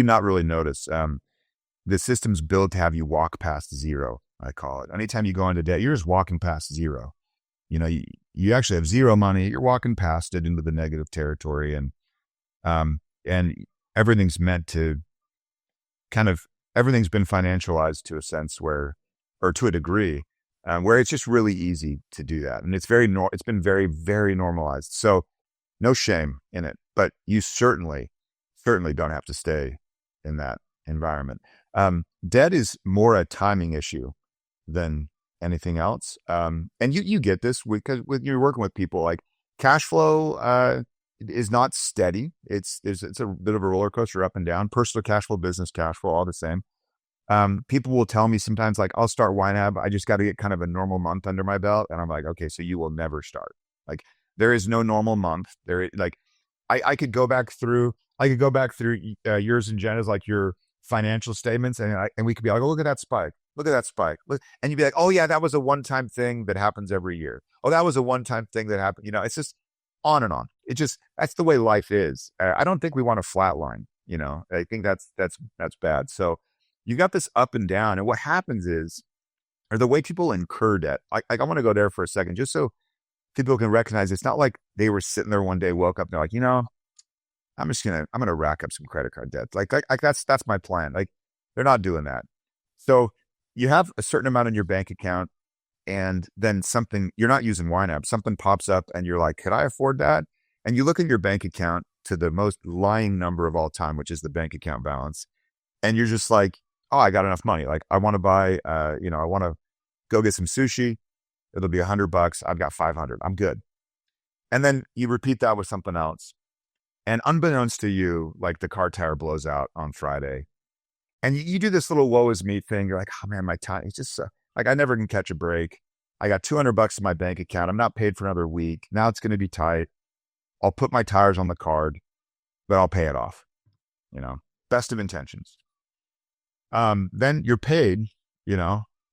not really notice. The system's built to have you walk past zero, I call it. Anytime you go into debt, you're just walking past zero. You actually have zero money. You're walking past it into the negative territory, and everything's meant to everything's been financialized to a sense or to a degree, where it's just really easy to do that. And it's been very, very normalized. So no shame in it, but you certainly don't have to stay in that environment. Debt is more a timing issue than anything else. And you get this because when you're working with people, like cash flow, is not steady. It's a bit of a roller coaster, up and down. Personal cash flow, business cash flow, all the same. People will tell me sometimes, like, I'll start YNAB. I just got to get kind of a normal month under my belt. And I'm like, okay, so you will never start. Like, there is no normal month. I could go back through yours and Jenna's, like your financial statements. And we could be like, oh, look at that spike. Look at that spike. And you'd be like, oh yeah, that was a one-time thing that happens every year. Oh, that was a one-time thing that happened. It's just on and on. That's the way life is. I don't think we want to flatline. I think that's bad. So you got this up and down, and what happens or the way people incur debt. I want to go there for a second, just so people can recognize it's not like they were sitting there one day, woke up, and they're like, I'm gonna rack up some credit card debt. Like that's my plan. Like, they're not doing that. So you have a certain amount in your bank account, and then you're not using YNAB, something pops up and you're like, could I afford that? And you look at your bank account to the most lying number of all time, which is the bank account balance. And you're just like, oh, I got enough money. Like, I want to buy, I want to go get some sushi. It'll be $100. I've got 500. I'm good. And then you repeat that with something else. And unbeknownst to you, like, the car tire blows out on Friday. And you do this little woe is me thing. You're like, oh man, my time, it's just like, I never can catch a break. I got $200 in my bank account. I'm not paid for another week. Now it's going to be tight. I'll put my tires on the card, but I'll pay it off. Best of intentions. Then you're paid,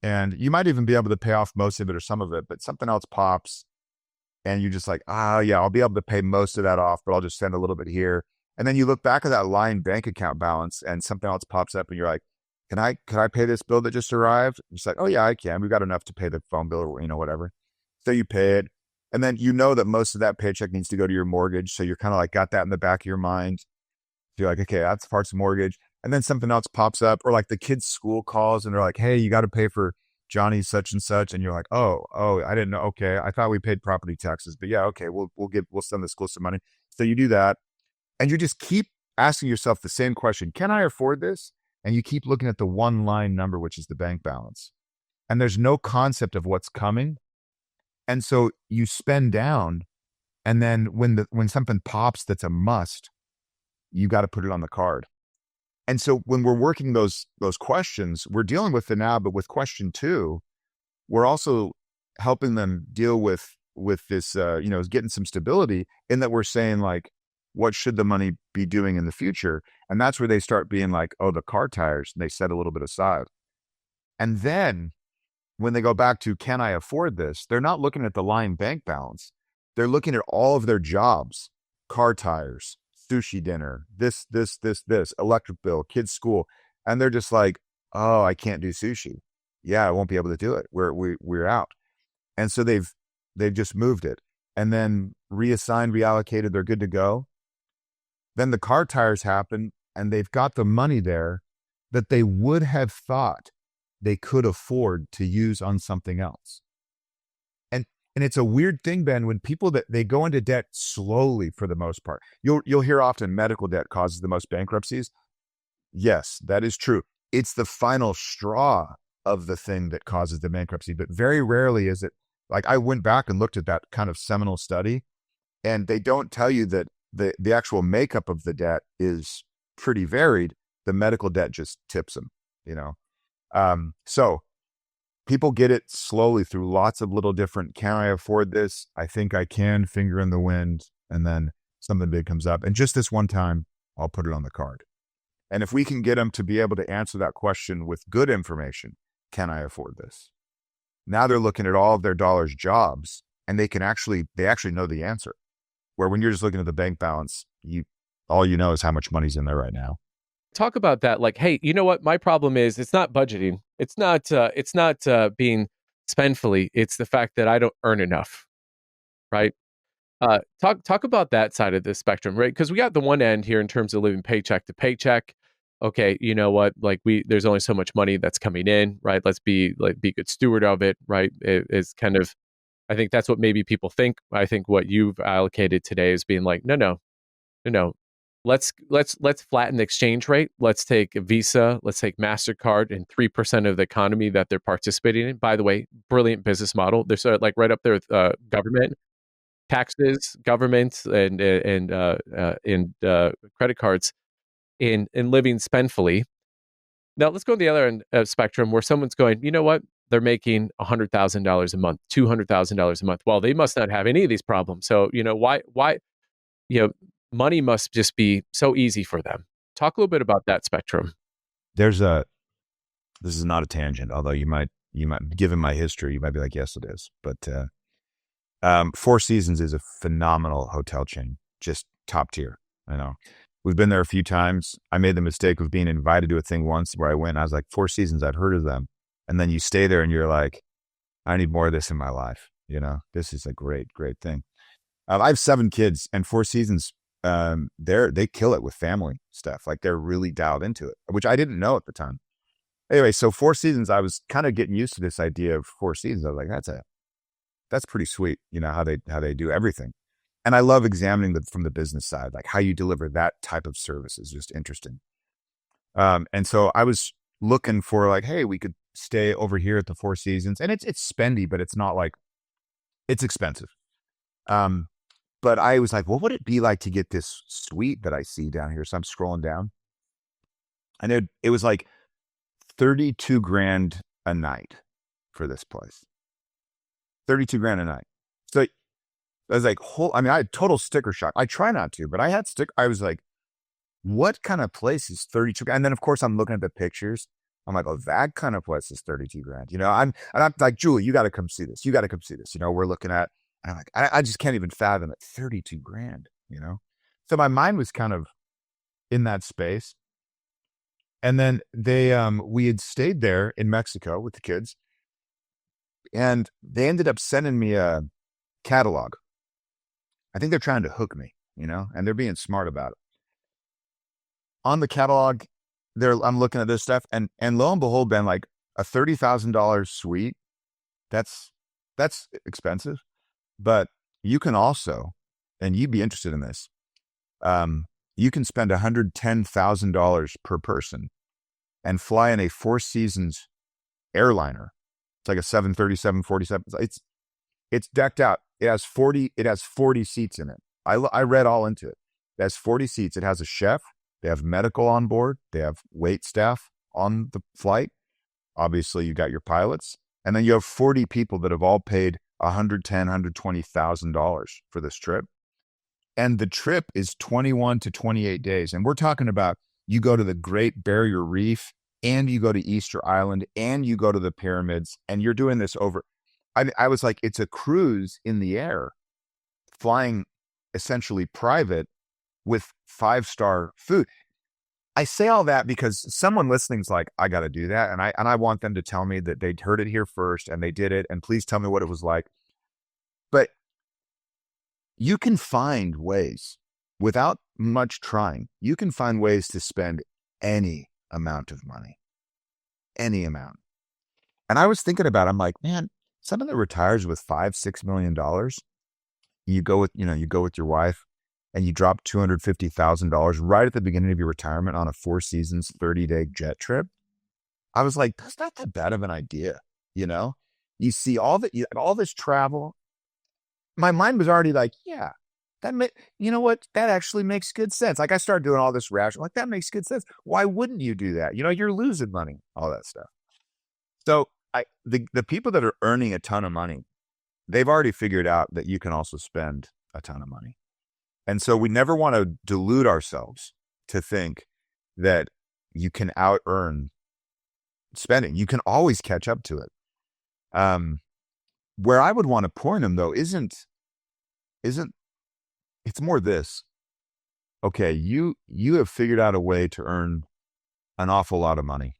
and you might even be able to pay off most of it or some of it, but something else pops and you're just like, yeah, I'll be able to pay most of that off, but I'll just send a little bit here. And then you look back at that lying bank account balance and something else pops up and you're like, can I pay this bill that just arrived? It's like, oh yeah, I can. We've got enough to pay the phone bill or, whatever. So you pay it. And then that most of that paycheck needs to go to your mortgage. So you're kind of like, got that in the back of your mind. So you're like, okay, that's parts of mortgage. And then something else pops up, or like the kid's school calls and they're like, hey, you got to pay for Johnny's such and such. And you're like, oh, I didn't know. Okay. I thought we paid property taxes, but yeah, okay, we'll send the school some money. So you do that. And you just keep asking yourself the same question. Can I afford this? And you keep looking at the one line number, which is the bank balance. And there's no concept of what's coming. And so you spend down. And then when something pops that's a must, you got to put it on the card. And so when we're working those questions, we're dealing with the now, but with question 2, we're also helping them deal with this, getting some stability in that we're saying, like, what should the money be doing in the future? And that's where they start being like, oh, the car tires, and they set a little bit aside. And then when they go back to, can I afford this? They're not looking at the lying bank balance. They're looking at all of their jobs, car tires, sushi dinner, this, electric bill, kids' school. And they're just like, oh, I can't do sushi. Yeah, I won't be able to do it. We're out. And so they've just moved it and then reassigned, reallocated. They're good to go. Then the car tires happen and they've got the money there, that they would have thought they could afford to use on something else. And it's a weird thing, Ben, when people that they go into debt slowly for the most part. You'll hear often medical debt causes the most bankruptcies. Yes, that is true. It's the final straw of the thing that causes the bankruptcy, but very rarely is it. Like, I went back and looked at that kind of seminal study, and they don't tell you that the actual makeup of the debt is pretty varied. The medical debt just tips them, you know? So people get it slowly through lots of little different, can I afford this? I think I can, finger in the wind. And then something big comes up. And just this one time, I'll put it on the card. And if we can get them to be able to answer that question with good information, can I afford this? Now they're looking at all of their dollars jobs, and they actually know the answer. Where when you're just looking at the bank balance, all you know is how much money's in there right now.
Talk about that. Like, hey, you know what? My problem is it's not budgeting. It's not being spendfully. It's the fact that I don't earn enough, right? Talk about that side of the spectrum, right? Because we got the one end here in terms of living paycheck to paycheck. Okay, you know what? Like, there's only so much money that's coming in, right? Let's be good steward of it, right? It's kind of, I think that's what maybe people think. I think what you've allocated today is being like, no. Let's flatten the exchange rate. Let's take Visa, let's take MasterCard, and 3% of the economy that they're participating in. By the way, brilliant business model. They're sort of like right up there with government, taxes, government, and credit cards in living spendfully. Now let's go to the other end of spectrum where someone's going, you know what? They're making $100,000 a month, $200,000 a month. Well, they must not have any of these problems. So, why, money must just be so easy for them. Talk a little bit about that spectrum.
This is not a tangent, although you might, given my history, you might be like, yes, it is. But Four Seasons is a phenomenal hotel chain, just top tier. I know. We've been there a few times. I made the mistake of being invited to a thing once where I went, and I was like, Four Seasons, I've heard of them. And then you stay there and you're like, I need more of this in my life. This is a great, great thing. I have 7 kids, and Four Seasons, they kill it with family stuff. Like, they're really dialed into it, which I didn't know at the time. Anyway, so Four Seasons, I was kind of getting used to this idea of Four Seasons. I was like, that's pretty sweet. How they do everything. And I love examining from the business side, like how you deliver that type of service is just interesting. And so I was looking for like, hey, we could stay over here at the Four Seasons, and it's spendy, but it's not like it's expensive. But I was like, what would it be like to get this suite that I see down here? So I'm scrolling down, and it was like $32,000 a night for this place. $32,000 a night. So I was like, I had total sticker shock. I try not to, but I was like, what kind of place is $32,000? And then of course I'm looking at the pictures. I'm like, oh, that kind of place is $32,000. I'm like, Julie, you got to come see this. You got to come see this. We're looking at, and I'm like, I just can't even fathom it. $32,000, So my mind was kind of in that space. And then we had stayed there in Mexico with the kids, and they ended up sending me a catalog. I think they're trying to hook me, and they're being smart about it. On the catalog, I'm looking at this stuff, and lo and behold, Ben, like a $30,000 suite, that's expensive, but you can also, and you'd be interested in this, you can spend $110,000 per person and fly in a Four Seasons airliner. It's like a 737, 47. It's decked out. It has 40 seats in it. I read all into it. It has 40 seats. It has a chef. They have medical on board. They have wait staff on the flight. Obviously, you got your pilots. And then you have 40 people that have all paid $110,000, $120,000 for this trip. And the trip is 21 to 28 days. And we're talking about, you go to the Great Barrier Reef, and you go to Easter Island, and you go to the pyramids, and you're doing this over. I was like, it's a cruise in the air, flying essentially private with 5-star food. I say all that because someone listening's like, I got to do that. And I want them to tell me that they'd heard it here first and they did it. And please tell me what it was like. But you can find ways, without much trying, you can find ways to spend any amount of money, any amount. And I was thinking about it, I'm like, man, someone that retires with $5-6 million, you go with your wife and you drop $250,000 right at the beginning of your retirement on a 4 seasons, 30-day jet trip. I was like, that's not that bad of an idea. You see all this travel. My mind was already like, yeah, you know what? That actually makes good sense. Like I started doing all this rational, like that makes good sense. Why wouldn't you do that? You're losing money, all that stuff. So the people that are earning a ton of money, they've already figured out that you can also spend a ton of money. And so we never want to delude ourselves to think that you can out earn spending. You can always catch up to it. Where I would want to point them though, isn't, it's more this. Okay. You have figured out a way to earn an awful lot of money,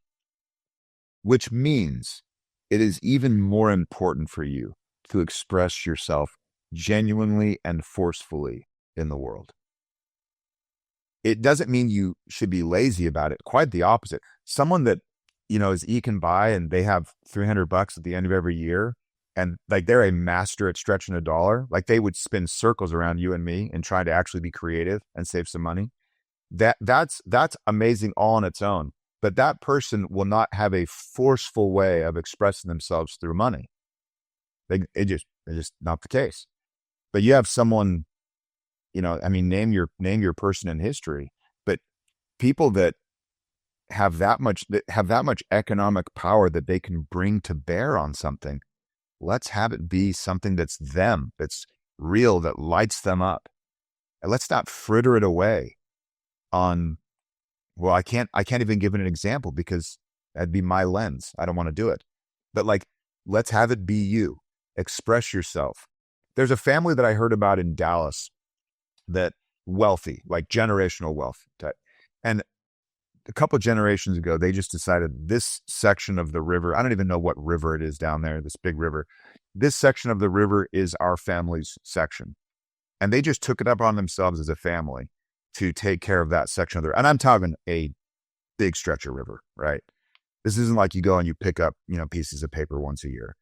which means it is even more important for you to express yourself genuinely and forcefully in the world. It doesn't mean you should be lazy about it. Quite the opposite. Someone that, is eking by and they have $300 at the end of every year and like they're a master at stretching a dollar, like they would spin circles around you and me and try to actually be creative and save some money. That's amazing all on its own. But that person will not have a forceful way of expressing themselves through money. It's just not the case. But you have someone, name your person in history, but people that have that much economic power that they can bring to bear on something, let's have it be something that's them, that's real, that lights them up. And let's not fritter it away on, well, I can't even give it an example because that'd be my lens. I don't want to do it. But like, let's have it be you. Express yourself. There's a family that I heard about in Dallas that wealthy, like generational wealth type. And a couple of generations ago, they just decided this section of the river, I don't even know what river it is down there, this big river. This section of the river is our family's section. And they just took it up on themselves as a family to take care of that section of the river. And I'm talking a big stretch of river, right? This isn't like you go and you pick up, pieces of paper once a year.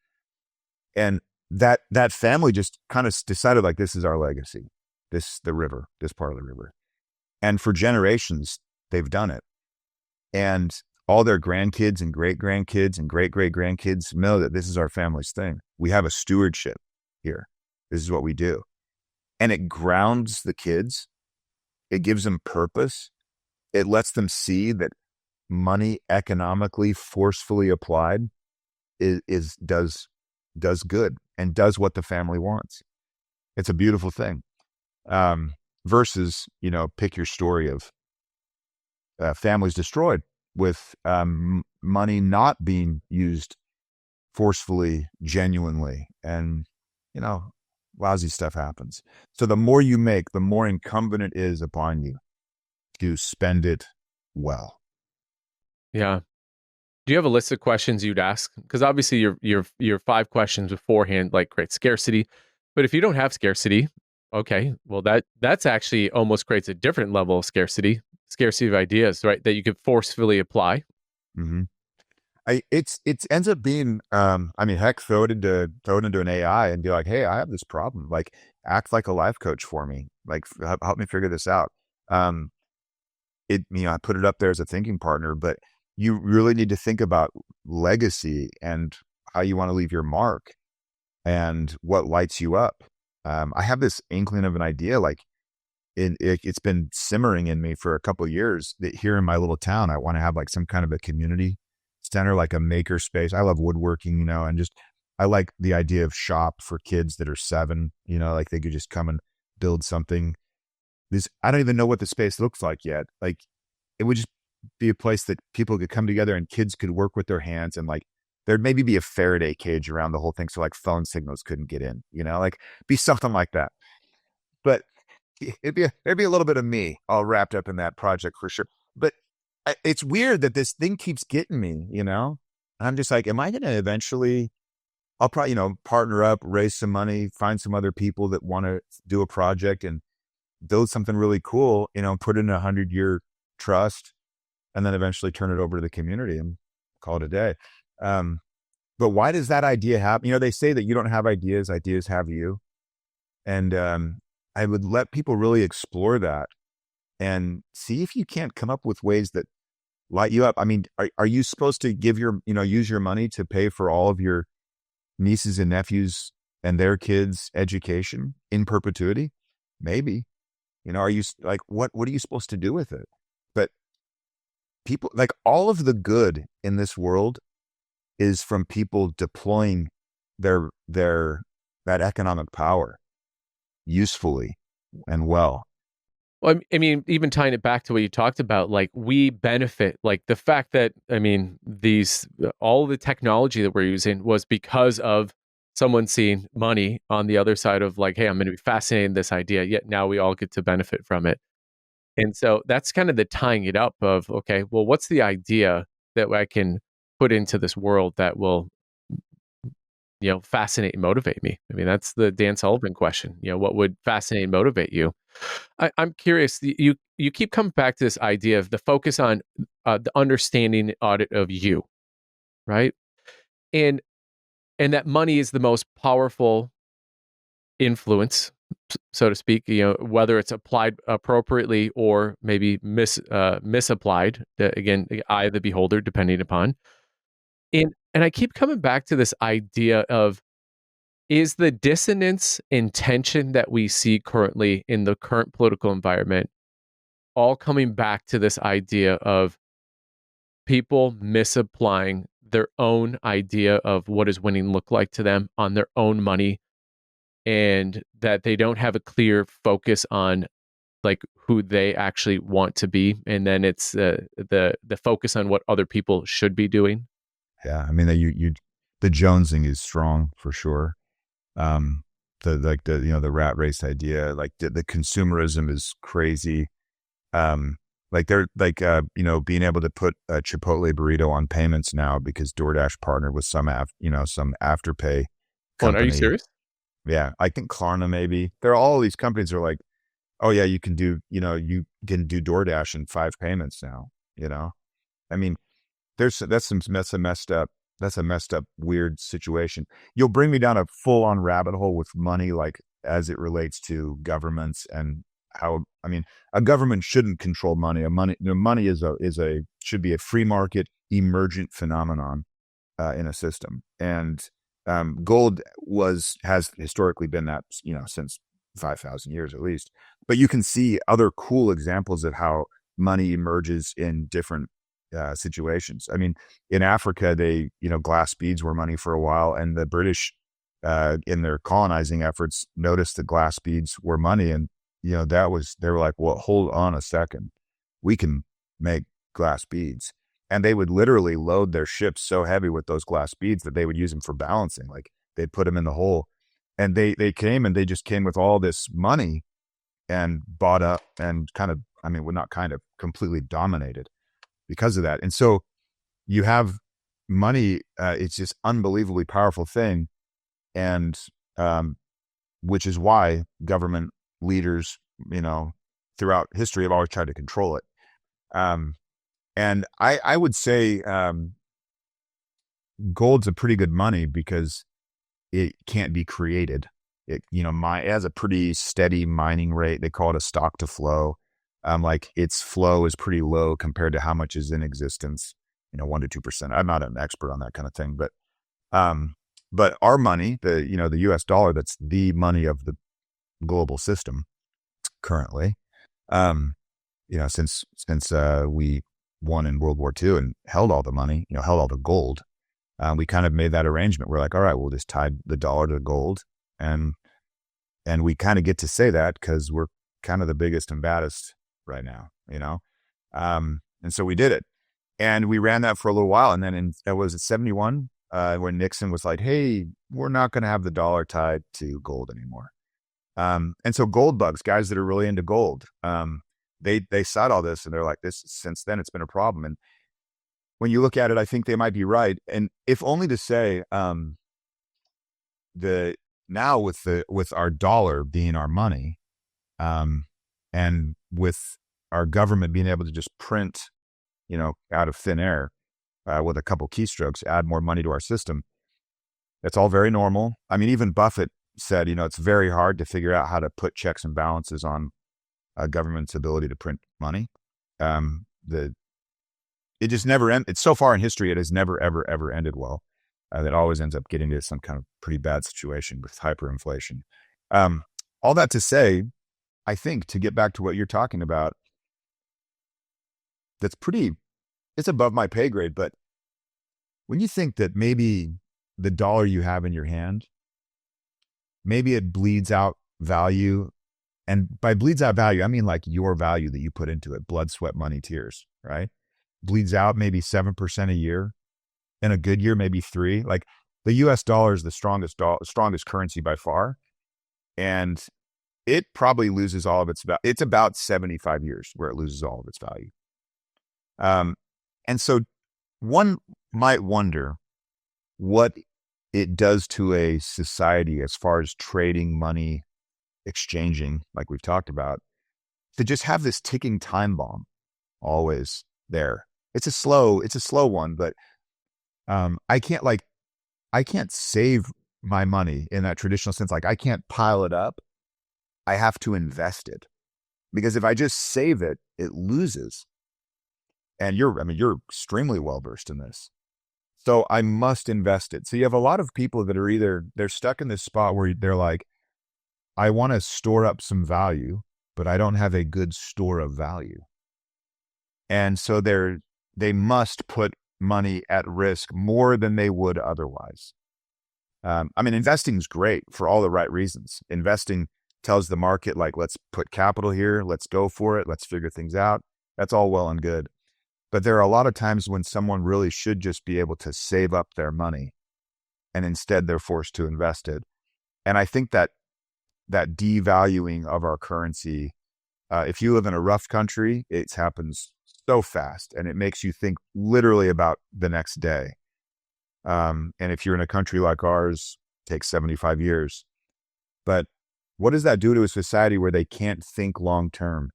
And that family just kind of decided like, this is our legacy, the river, this part of the river. And for generations, they've done it. And all their grandkids and great-grandkids and great-great-grandkids know that this is our family's thing. We have a stewardship here. This is what we do. And it grounds the kids. It gives them purpose. It lets them see that money economically forcefully applied does good and does what the family wants. It's a beautiful thing. Versus, pick your story of families destroyed with money not being used forcefully, genuinely, and lousy stuff happens. So the more you make, the more incumbent it is upon you to spend it well.
Yeah. Do you have a list of questions you'd ask? Because obviously your 5 questions beforehand like create scarcity, but if you don't have scarcity, okay, well that's actually almost creates a different level of scarcity of ideas, right? That you could forcefully apply.
Mm-hmm. It ends up being, heck, throw it into an AI and be like, hey, I have this problem. Like, act like a life coach for me. Like, help me figure this out. I put it up there as a thinking partner, but you really need to think about legacy and how you want to leave your mark and what lights you up. I have this inkling of an idea, like it's been simmering in me for a couple of years that here in my little town, I want to have like some kind of a community center, like a maker space. I love woodworking, and just, I like the idea of shop for kids that are 7, like they could just come and build something. I don't even know what the space looks like yet. Like it would just be a place that people could come together and kids could work with their hands, and like there'd maybe be a Faraday cage around the whole thing. So like phone signals couldn't get in, like be something like that. But there'd be a little bit of me all wrapped up in that project for sure. But it's weird that this thing keeps getting me, I'm just like, am I going to eventually, I'll probably, partner up, raise some money, find some other people that want to do a project and build something really cool, put in a 100-year trust and then eventually turn it over to the community and call it a day. But why does that idea happen? You know, they say that you don't have ideas, ideas have you. And I would let people really explore that and see if you can't come up with ways that light you up. I mean, are you supposed to use your money to pay for all of your nieces and nephews and their kids' education in perpetuity? Maybe. Are you like, what are you supposed to do with it? But people, like, all of the good in this world is from people deploying that economic power usefully and well.
Well, I mean, even tying it back to what you talked about, like we benefit, like the fact that, I mean, all the technology that we're using was because of someone seeing money on the other side of like, hey, I'm going to be fascinated in this idea, yet now we all get to benefit from it. And so that's kind of the tying it up of, okay, well, what's the idea that I can put into this world that will, fascinate and motivate me? I mean, that's the Dan Sullivan question. What would fascinate and motivate you? I'm curious. You keep coming back to this idea of the focus on the understanding audit of you, right? And that money is the most powerful influence, so to speak. Whether it's applied appropriately or maybe misapplied. Again, the eye of the beholder, depending upon. And I keep coming back to this idea of, is the dissonance and tension that we see currently in the current political environment all coming back to this idea of people misapplying their own idea of what does winning look like to them on their own money, and that they don't have a clear focus on like who they actually want to be, and then it's the focus on what other people should be doing?
Yeah, I mean, the jonesing is strong for sure. The rat race idea, like the consumerism is crazy. Like they're like, being able to put a Chipotle burrito on payments now because DoorDash partnered with some Afterpay company.
Are you serious?
Yeah. I think Klarna, maybe. There are all these companies are like, oh yeah, you can do DoorDash in 5 payments now, I mean, that's a messed up, weird situation. You'll bring me down a full on rabbit hole with money, like as it relates to governments and how, I mean, a government shouldn't control money. Money should be a free market emergent phenomenon in a system. And gold has historically been that, since 5,000 years at least. But you can see other cool examples of how money emerges in different situations. I mean, in Africa, glass beads were money for a while, and the British, in their colonizing efforts, noticed that glass beads were money, and they were like, well, hold on a second, we can make glass beads, and they would literally load their ships so heavy with those glass beads that they would use them for balancing. Like they'd put them in the hole, and they just came with all this money and bought up and completely dominated because of that. And so you have money, it's this unbelievably powerful thing. And, which is why government leaders, throughout history have always tried to control it. And I would say, gold's a pretty good money because it can't be created. It has a pretty steady mining rate. They call it a stock to flow. Like its flow is pretty low compared to how much is in existence, 1 to 2%. I'm not an expert on that kind of thing, but our money, the US dollar, that's the money of the global system currently, since we won in World War II and held all the money, held all the gold, we kind of made that arrangement. We're like, all right, we'll just tie the dollar to the gold, and we kind of get to say that because we're kind of the biggest and baddest right now, and so we did it, and we ran that for a little while, and then was it 71 when Nixon was like, hey, we're not going to have the dollar tied to gold anymore. And so gold bugs, guys that are really into gold, they saw all this and they're like, since then it's been a problem. And when you look at it, I think they might be right. And if only to say, now with our dollar being our money, and with our government being able to just print out of thin air with a couple keystrokes, add more money to our system. It's all very normal. I mean, even Buffett said, it's very hard to figure out how to put checks and balances on a government's ability to print money. It just never it's so far in history, it has never, ever, ever ended well. That always ends up getting to some kind of pretty bad situation with hyperinflation. All that to say, I think to get back to what you're talking about, it's above my pay grade, but when you think that maybe the dollar you have in your hand, maybe it bleeds out value. And by bleeds out value, I mean like your value that you put into it, blood, sweat, money, tears, right? Bleeds out maybe 7% a year. In a good year, maybe 3%. Like the US dollar is the strongest currency by far. And it probably loses all of its value. It's about 75 years where it loses all of its value. And so one might wonder what it does to a society as far as trading money, exchanging, like we've talked about, to just have this ticking time bomb always there. It's a slow one, but I can't save my money in that traditional sense. Like I can't pile it up. I have to invest it, because if I just save it, it loses. And you're extremely well versed in this. So I must invest it. So you have a lot of people that are they're stuck in this spot where they're like, I want to store up some value, but I don't have a good store of value. And so they must put money at risk more than they would otherwise. Investing is great for all the right reasons. Investing tells the market, like, let's put capital here, let's go for it, let's figure things out. That's all well and good. But there are a lot of times when someone really should just be able to save up their money, and instead they're forced to invest it. And I think that devaluing of our currency, if you live in a rough country, it happens so fast, and it makes you think literally about the next day. And if you're in a country like ours, it takes 75 years. But what does that do to a society where they can't think long term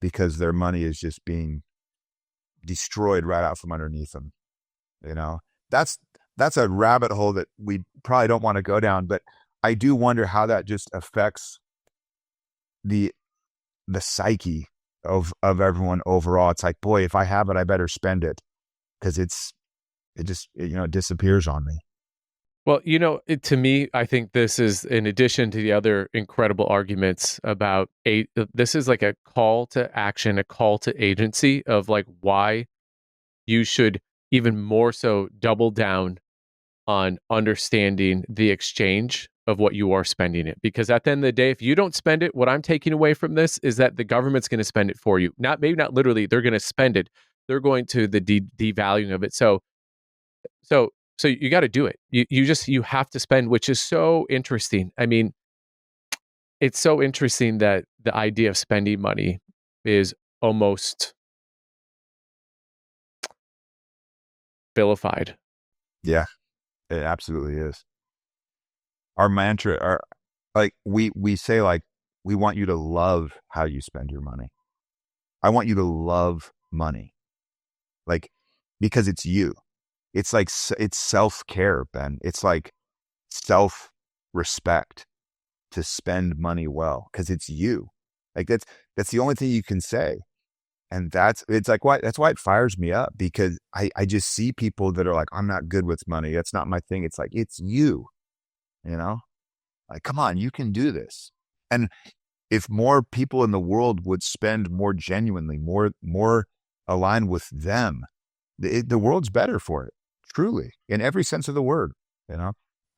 because their money is just being destroyed right out from underneath them? That's a rabbit hole that we probably don't want to go down, but I do wonder how that just affects the psyche of everyone overall. It's like, boy, if I have it, I better spend it, because it disappears on me.
Well, to me, I think this is, in addition to the other incredible arguments about this is like a call to action, a call to agency of like why you should even more so double down on understanding the exchange of what you are spending it. Because at the end of the day, if you don't spend it, what I'm taking away from this is that the government's going to spend it for you. Maybe not literally, they're going to spend it. They're going to the devaluing of it. So you got to do it. You have to spend, which is so interesting. I mean, it's so interesting that the idea of spending money is almost vilified.
Yeah, it absolutely is. Our mantra, we say, like, we want you to love how you spend your money. I want you to love money, like, because it's you. It's like, it's self-care, Ben. It's like self-respect to spend money well, because it's you. Like that's the only thing you can say. And that's why it fires me up, because I just see people that are like, I'm not good with money. That's not my thing. It's like, it's you, like, come on, you can do this. And if more people in the world would spend more genuinely, more aligned with them, the world's better for it, truly, in every sense of the word.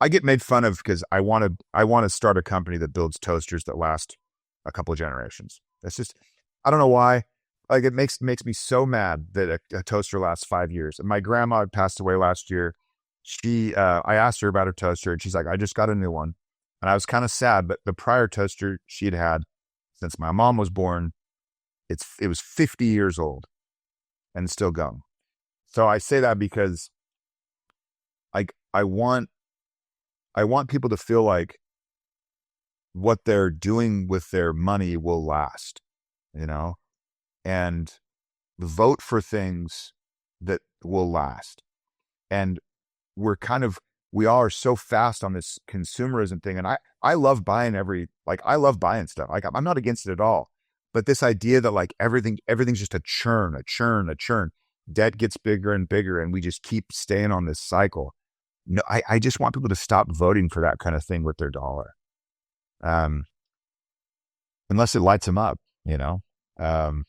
I get made fun of because I want to start a company that builds toasters that last a couple of generations. That's just, I don't know why. Like, it makes me so mad that a toaster lasts 5 years. And my grandma had passed away last year. I asked her about her toaster, and she's like, I just got a new one. And I was kind of sad, but the prior toaster she had since my mom was born, it was 50 years old and still going. So I say that because I want people to feel like what they're doing with their money will last, and vote for things that will last. And we all are so fast on this consumerism thing. And I love buying I love buying stuff. Like, I'm not against it at all. But this idea that like everything's just a churn. Debt gets bigger and bigger, and we just keep staying on this cycle. No, I just want people to stop voting for that kind of thing with their dollar. Unless it lights them up, you know. I'm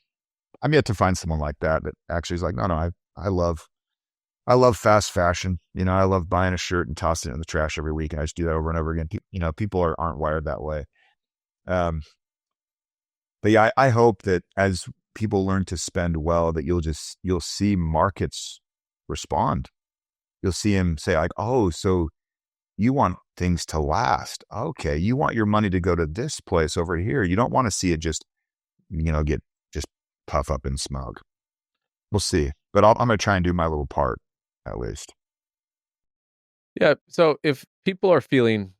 yet to find someone like that actually is like, no, I love fast fashion. You know, I love buying a shirt and tossing it in the trash every week. And I just do that over and over again. People aren't wired that way. But yeah, I hope that as people learn to spend well, that you'll see markets respond. You'll see them say like, oh, so you want things to last. Okay. You want your money to go to this place over here. You don't want to see it just, get just puff up in smoke. We'll see. But I'm going to try and do my little part at least.
Yeah. So if people are feeling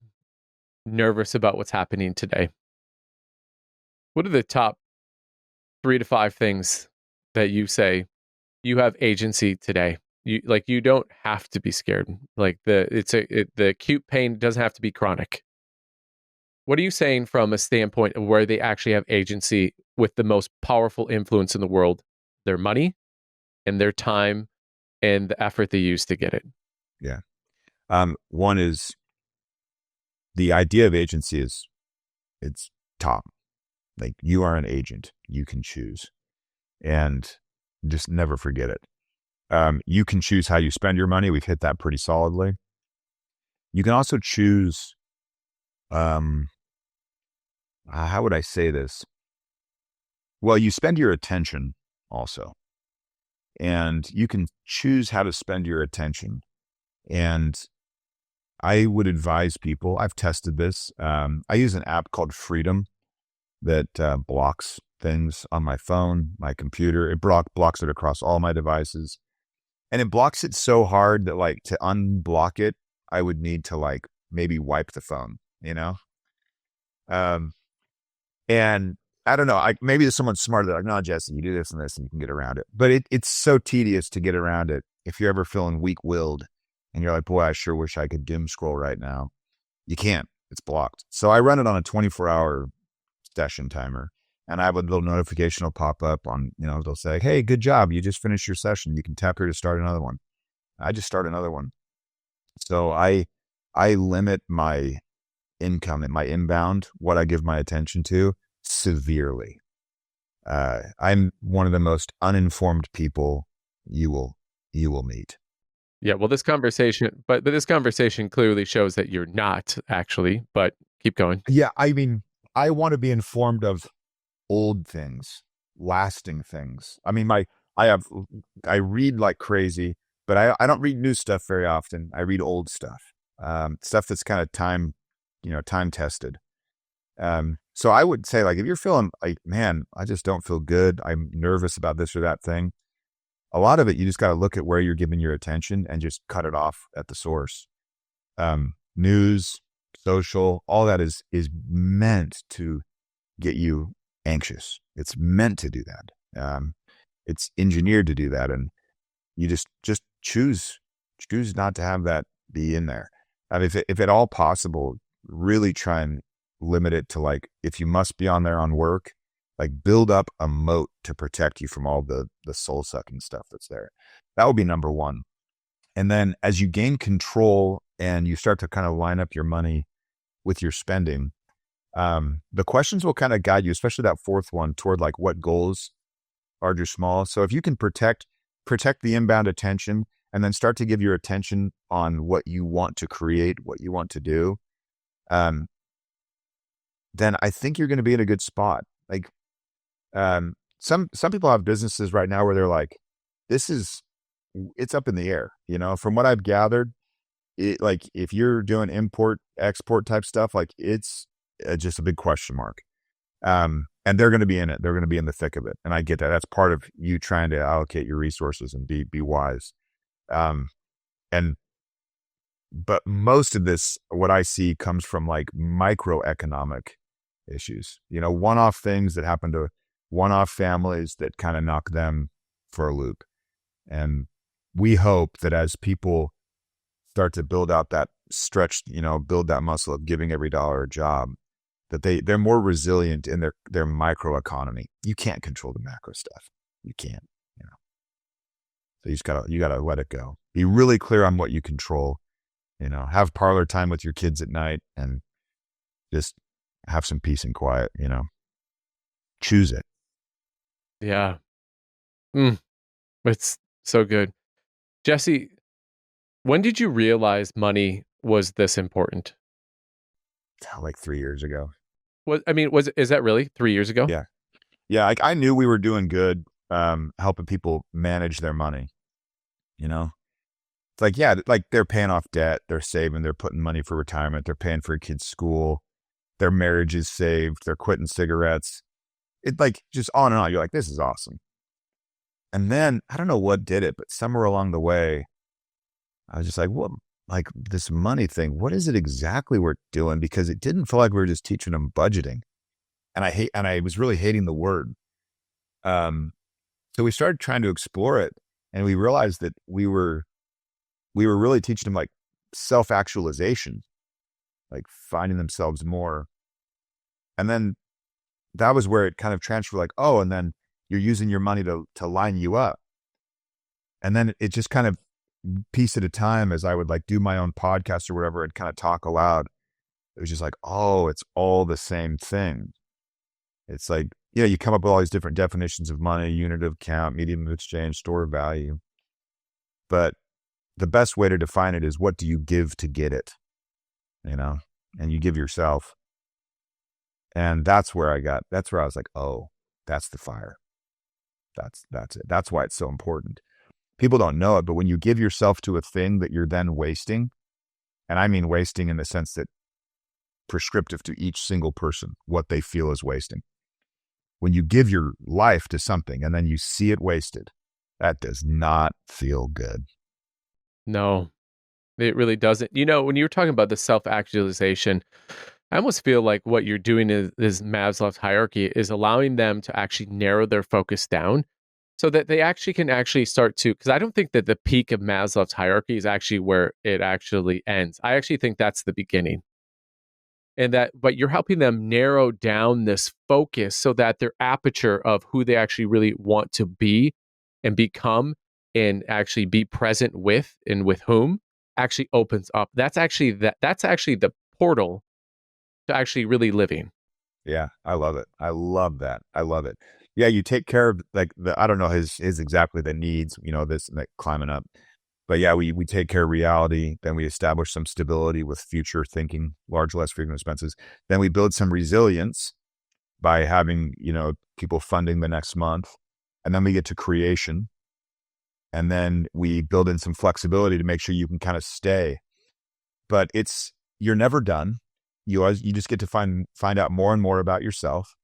nervous about what's happening today, what are the top 3 to 5 things that you say you have agency today? You don't have to be scared. Like the acute pain doesn't have to be chronic. What are you saying from a standpoint of where they actually have agency with the most powerful influence in the world, their money and their time and the effort they use to get it?
Yeah. One is the idea of agency it's top. Like, you are an agent, you can choose, and just never forget it. You can choose how you spend your money. We've hit that pretty solidly. You can also choose, how would I say this? Well, you spend your attention also, and you can choose how to spend your attention. And I would advise people, I've tested this. I use an app called Freedom that blocks things on my phone, my computer. It blocks it across all my devices. And it blocks it so hard that like to unblock it, I would need to like maybe wipe the phone, And I don't know, maybe there's someone smarter that like, no, Jesse, you do this and this and you can get around it. But it's so tedious to get around it. If you're ever feeling weak-willed and you're like, boy, I sure wish I could doom scroll right now. You can't. It's blocked. So I run it on a 24-hour session timer, and I have a little notification will pop up on, they'll say, hey, good job. You just finished your session. You can tap here to start another one. I just start another one. So I limit my income and my inbound, what I give my attention to, severely. I'm one of the most uninformed people you will meet.
Yeah, well, this conversation clearly shows that you're not actually, but keep going.
Yeah, I mean, I want to be informed of old things, lasting things. I mean, I read like crazy, but I don't read new stuff very often. I read old stuff, stuff that's kind of time tested. So I would say, like, if you're feeling like, man, I just don't feel good, I'm nervous about this or that thing, a lot of it, you just got to look at where you're giving your attention and just cut it off at the source. News, social, all that is meant to get you anxious. It's meant to do that. It's engineered to do that. And you just choose not to have that be in there. I mean, if at all possible, really try and limit it to, like, if you must be on there on work, like, build up a moat to protect you from all the soul sucking stuff that's there. That would be number one. And then as you gain control and you start to kind of line up your money with your spending, the questions will kind of guide you, especially that fourth one, toward like what goals are your small. So if you can protect the inbound attention and then start to give your attention on what you want to create, what you want to do, then I think you're going to be in a good spot. Like, some people have businesses right now where they're like, it's up in the air, from what I've gathered. Like, if you're doing import, export type stuff, like, it's just a big question mark. And they're going to be in it. They're going to be in the thick of it. And I get that. That's part of you trying to allocate your resources and be wise. But most of this, what I see, comes from like microeconomic issues, one-off things that happen to one-off families that kind of knock them for a loop. And we hope that as people start to build out that stretch, build that muscle of giving every dollar a job, that they're more resilient in their micro economy. You can't control the macro stuff. You can't, So you gotta let it go. Be really clear on what you control. Have parlor time with your kids at night and just have some peace and quiet. Choose it.
Yeah. It's so good. Jesse, when did you realize money was this important?
Like 3 years ago.
Is that really 3 years ago?
Yeah. Yeah. Like I knew we were doing good, helping people manage their money. It's like, yeah, like they're paying off debt, they're saving, they're putting money for retirement, they're paying for a kid's school, their marriage is saved, they're quitting cigarettes. It like just on and on. You're like, this is awesome. And then I don't know what did it, but somewhere along the way, I was just like, what, like this money thing, what is it exactly we're doing? Because it didn't feel like we were just teaching them budgeting. And I was really hating the word. So we started trying to explore it, and we realized that we were really teaching them like self-actualization, like finding themselves more. And then that was where it kind of transferred, like, oh, and then you're using your money to line you up. And then it just kind of piece at a time, as I would like do my own podcast or whatever, and kind of talk aloud. It was just like, oh, it's all the same thing. It's like, you come up with all these different definitions of money, unit of account, medium of exchange, store of value. But the best way to define it is, what do you give to get it? And you give yourself. And that's where I was like, oh, that's the fire. That's it. That's why it's so important. People don't know it, but when you give yourself to a thing that you're then wasting, and I mean wasting in the sense that prescriptive to each single person, what they feel is wasting. When you give your life to something and then you see it wasted, that does not feel good.
No, it really doesn't. When you were talking about the self-actualization, I almost feel like what you're doing is Maslow's hierarchy is allowing them to actually narrow their focus down so that they actually can start to, because I don't think that the peak of Maslow's hierarchy is actually where it actually ends. I actually think that's the beginning. But you're helping them narrow down this focus so that their aperture of who they actually really want to be and become and actually be present with and with whom actually opens up. That's actually the portal to actually really living.
Yeah, I love it. I love that. I love it. Yeah, you take care of like I don't know his exactly the needs, this and that climbing up. But yeah, we take care of reality. Then we establish some stability with future thinking, large, less frequent expenses. Then we build some resilience by having, people funding the next month. And then we get to creation. And then we build in some flexibility to make sure you can kind of stay. But you're never done. You just get to find out more and more about yourself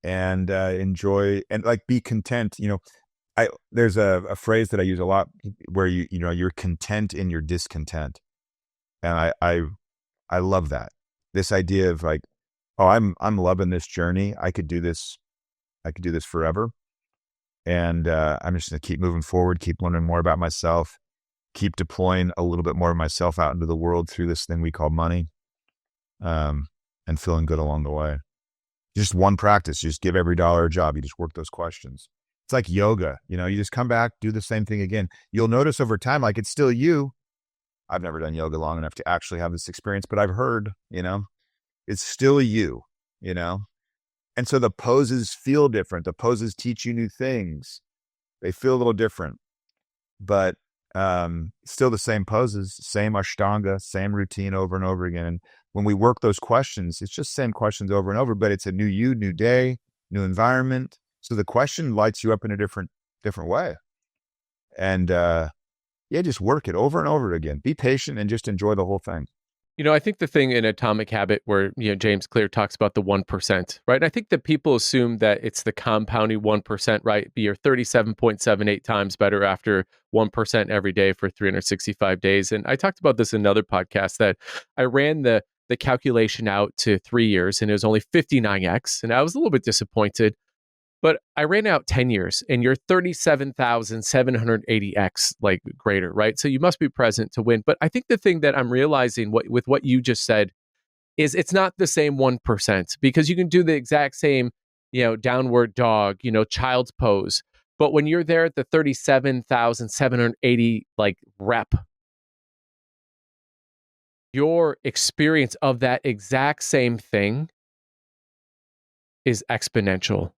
and enjoy and like be content. There's a phrase that I use a lot where you're content in your discontent. And I love that. This idea of like, oh, I'm loving this journey. I could do this forever. And I'm just going to keep moving forward, keep learning more about myself, keep deploying a little bit more of myself out into the world through this thing we call money, and feeling good along the way. Just one practice, you just give every dollar a job. You just work those questions. It's like yoga, you just come back, do the same thing again. You'll notice over time, like it's still you. I've never done yoga long enough to actually have this experience, but I've heard, it's still you, And so the poses feel different. The poses teach you new things. They feel a little different, but still the same poses, same Ashtanga, same routine over and over again. And when we work those questions, it's just same questions over and over, but it's a new you, new day, new environment. So the question lights you up in a different way. And just work it over and over again. Be patient and just enjoy the whole thing.
I think the thing in Atomic Habit where, James Clear talks about the 1%, right? And I think that people assume that it's the compounding 1%, right? You're 37.78 times better after 1% every day for 365 days. And I talked about this in another podcast that I ran the calculation out to 3 years and it was only 59x. And I was a little bit disappointed. But I ran out 10 years and you're 37,780x like greater, right? So you must be present to win. But I think the thing that I'm realizing with what you just said is it's not the same 1% because you can do the exact same, downward dog, child's pose. But when you're there at the 37,780 like rep, your experience of that exact same thing is exponential.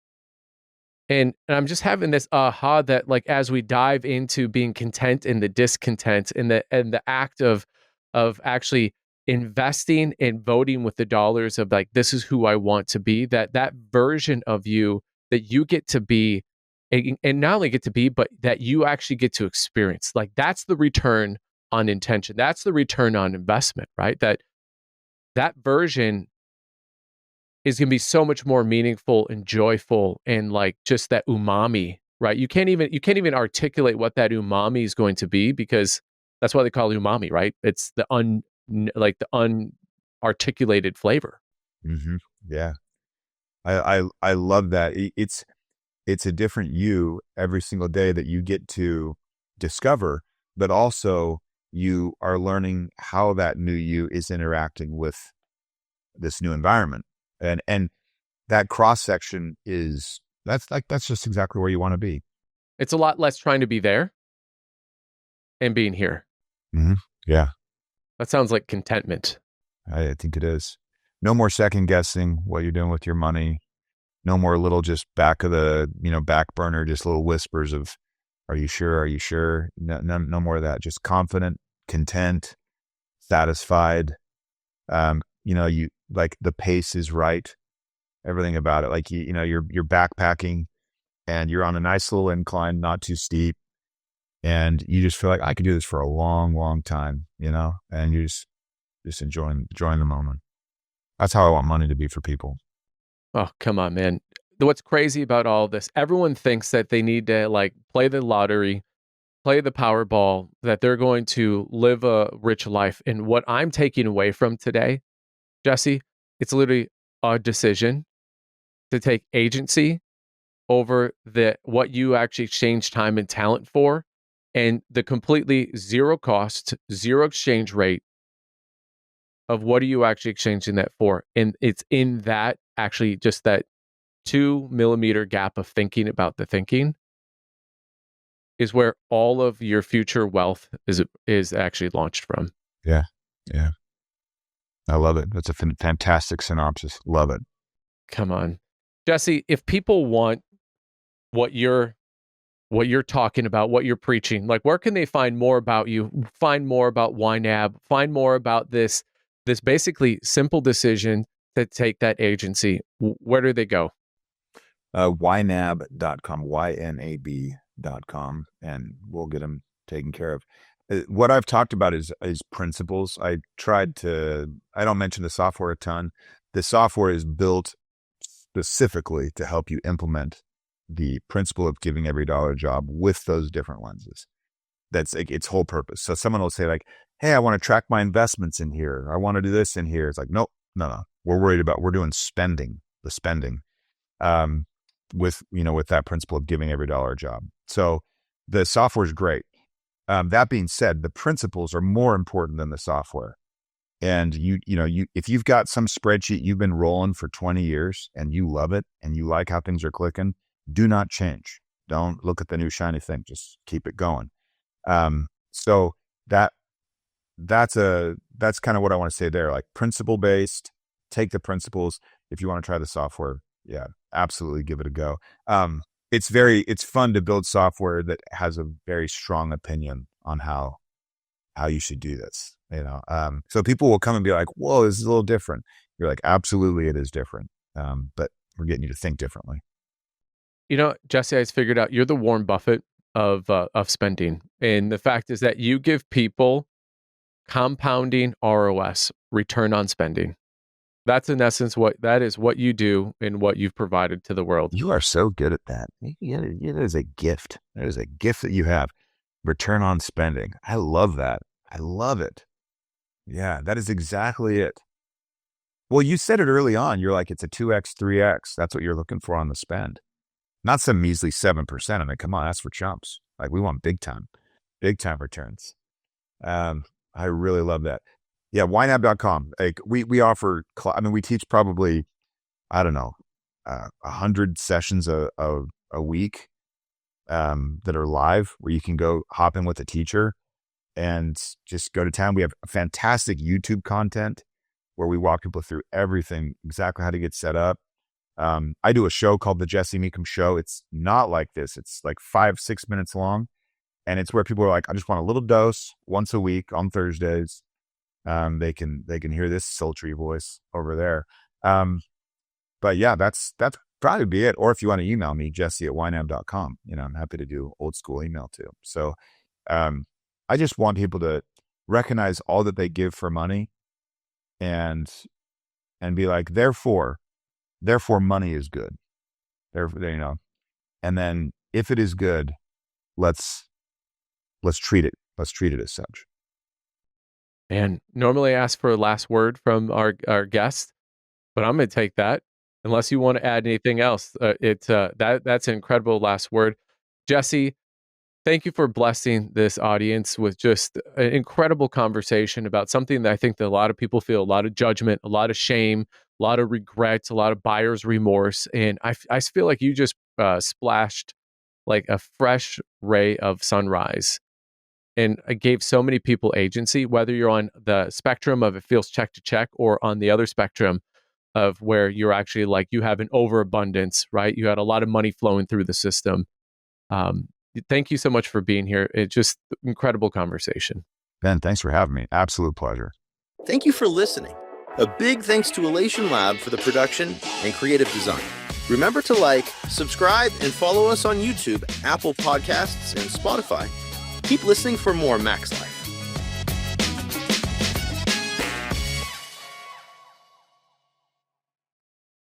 And I'm just having this aha that like as we dive into being content in the discontent and the act of actually investing and voting with the dollars of like this is who I want to be, that version of you that you get to be and not only get to be, but that you actually get to experience. Like that's the return on intention. That's the return on investment, right? That version is going to be so much more meaningful and joyful and like just that umami, right? You can't even articulate what that umami is going to be because that's why they call it umami, right? It's the unarticulated flavor.
Mm-hmm. Yeah. I love that. It's a different you every single day that you get to discover, but also you are learning how that new you is interacting with this new environment. And that cross section that's just exactly where you want to be.
It's a lot less trying to be there and being here.
Mm-hmm. Yeah.
That sounds like contentment.
I think it is. No more second guessing what you're doing with your money. No more little just back of the, back burner, just little whispers of, are you sure? Are you sure? No more of that. Just confident, content, satisfied. You like the pace is right. Everything about it. Like, you're backpacking and you're on a nice little incline, not too steep. And you just feel like I could do this for a long, long time, and you're just enjoying the moment. That's how I want money to be for people.
Oh, come on, man. What's crazy about all this, everyone thinks that they need to like play the lottery, play the Powerball, that they're going to live a rich life. And what I'm taking away from today, Jesse, it's literally a decision to take agency over what you actually exchange time and talent for, and the completely zero cost, zero exchange rate of what are you actually exchanging that for. And it's in that actually just that 2 millimeter gap of thinking about the thinking is where all of your future wealth is actually launched from.
Yeah. Yeah. I love it. That's a fantastic synopsis. Love it.
Come on, Jesse, if people want what you're talking about, what you're preaching, like where can they find more about you, find more about YNAB, find more about this basically simple decision to take that agency? Where do they go?
YNAB.com, YNAB.com, and we'll get them taken care of. What I've talked about is principles. I don't mention the software a ton. The software is built specifically to help you implement the principle of giving every dollar a job with those different lenses. That's like its whole purpose. So someone will say like, hey, I want to track my investments in here. I want to do this in here. It's like, nope, no. We're doing the spending, with that principle of giving every dollar a job. So the software is great. That being said, the principles are more important than the software. And if you've got some spreadsheet you've been rolling for 20 years and you love it and you like how things are clicking, do not change. Don't look at the new shiny thing. Just keep it going. So that's kind of what I want to say there. Like principle based, take the principles. If you want to try the software, yeah, absolutely give it a go. It's fun to build software that has a very strong opinion on how you should do this. So people will come and be like, whoa, this is a little different. You're like, absolutely, it is different. But we're getting you to think differently.
Jesse, I just figured out you're the Warren Buffett of spending. And the fact is that you give people compounding ROS, return on spending. That's in essence what you do and what you've provided to the world.
You are so good at that. It is a gift. It is a gift that you have. Return on spending. I love that. I love it. Yeah, that is exactly it. Well, you said it early on. You're like, it's a 2x, 3x. That's what you're looking for on the spend. not some measly 7%. I mean, come on, that's for chumps. Like we want big time returns. I really love that. Yeah, YNAB.com. Like we offer, I mean, we teach probably, I don't know, 100 sessions a week that are live where you can go hop in with a teacher and just go to town. We have fantastic YouTube content where we walk people through everything, exactly how to get set up. I do a show called The Jesse Mecham Show. It's not like this. It's like 5-6 minutes long. And it's where people are like, I just want a little dose once a week on Thursdays. They can hear this sultry voice over there. But yeah, that's probably be it. Or if you want to email me, jesse@ynab.com, I'm happy to do old school email too. So, I just want people to recognize all that they give for money and be like, therefore money is good. Therefore, and then if it is good, let's treat it as such.
And normally I ask for a last word from our guest, but I'm going to take that unless you want to add anything else. That's an incredible last word. Jesse, thank you for blessing this audience with just an incredible conversation about something that I think that a lot of people feel a lot of judgment, a lot of shame, a lot of regrets, a lot of buyer's remorse. And I feel like you just splashed like a fresh ray of sunrise. And it gave so many people agency, whether you're on the spectrum of it feels check to check or on the other spectrum of where you're actually like you have an overabundance, right? You had a lot of money flowing through the system. Thank you so much for being here. It's just incredible conversation.
Ben, thanks for having me. Absolute pleasure.
Thank you for listening. A big thanks to Elation Lab for the production and creative design. Remember to like, subscribe, and follow us on YouTube, Apple Podcasts, and Spotify. Keep listening for more Max Life.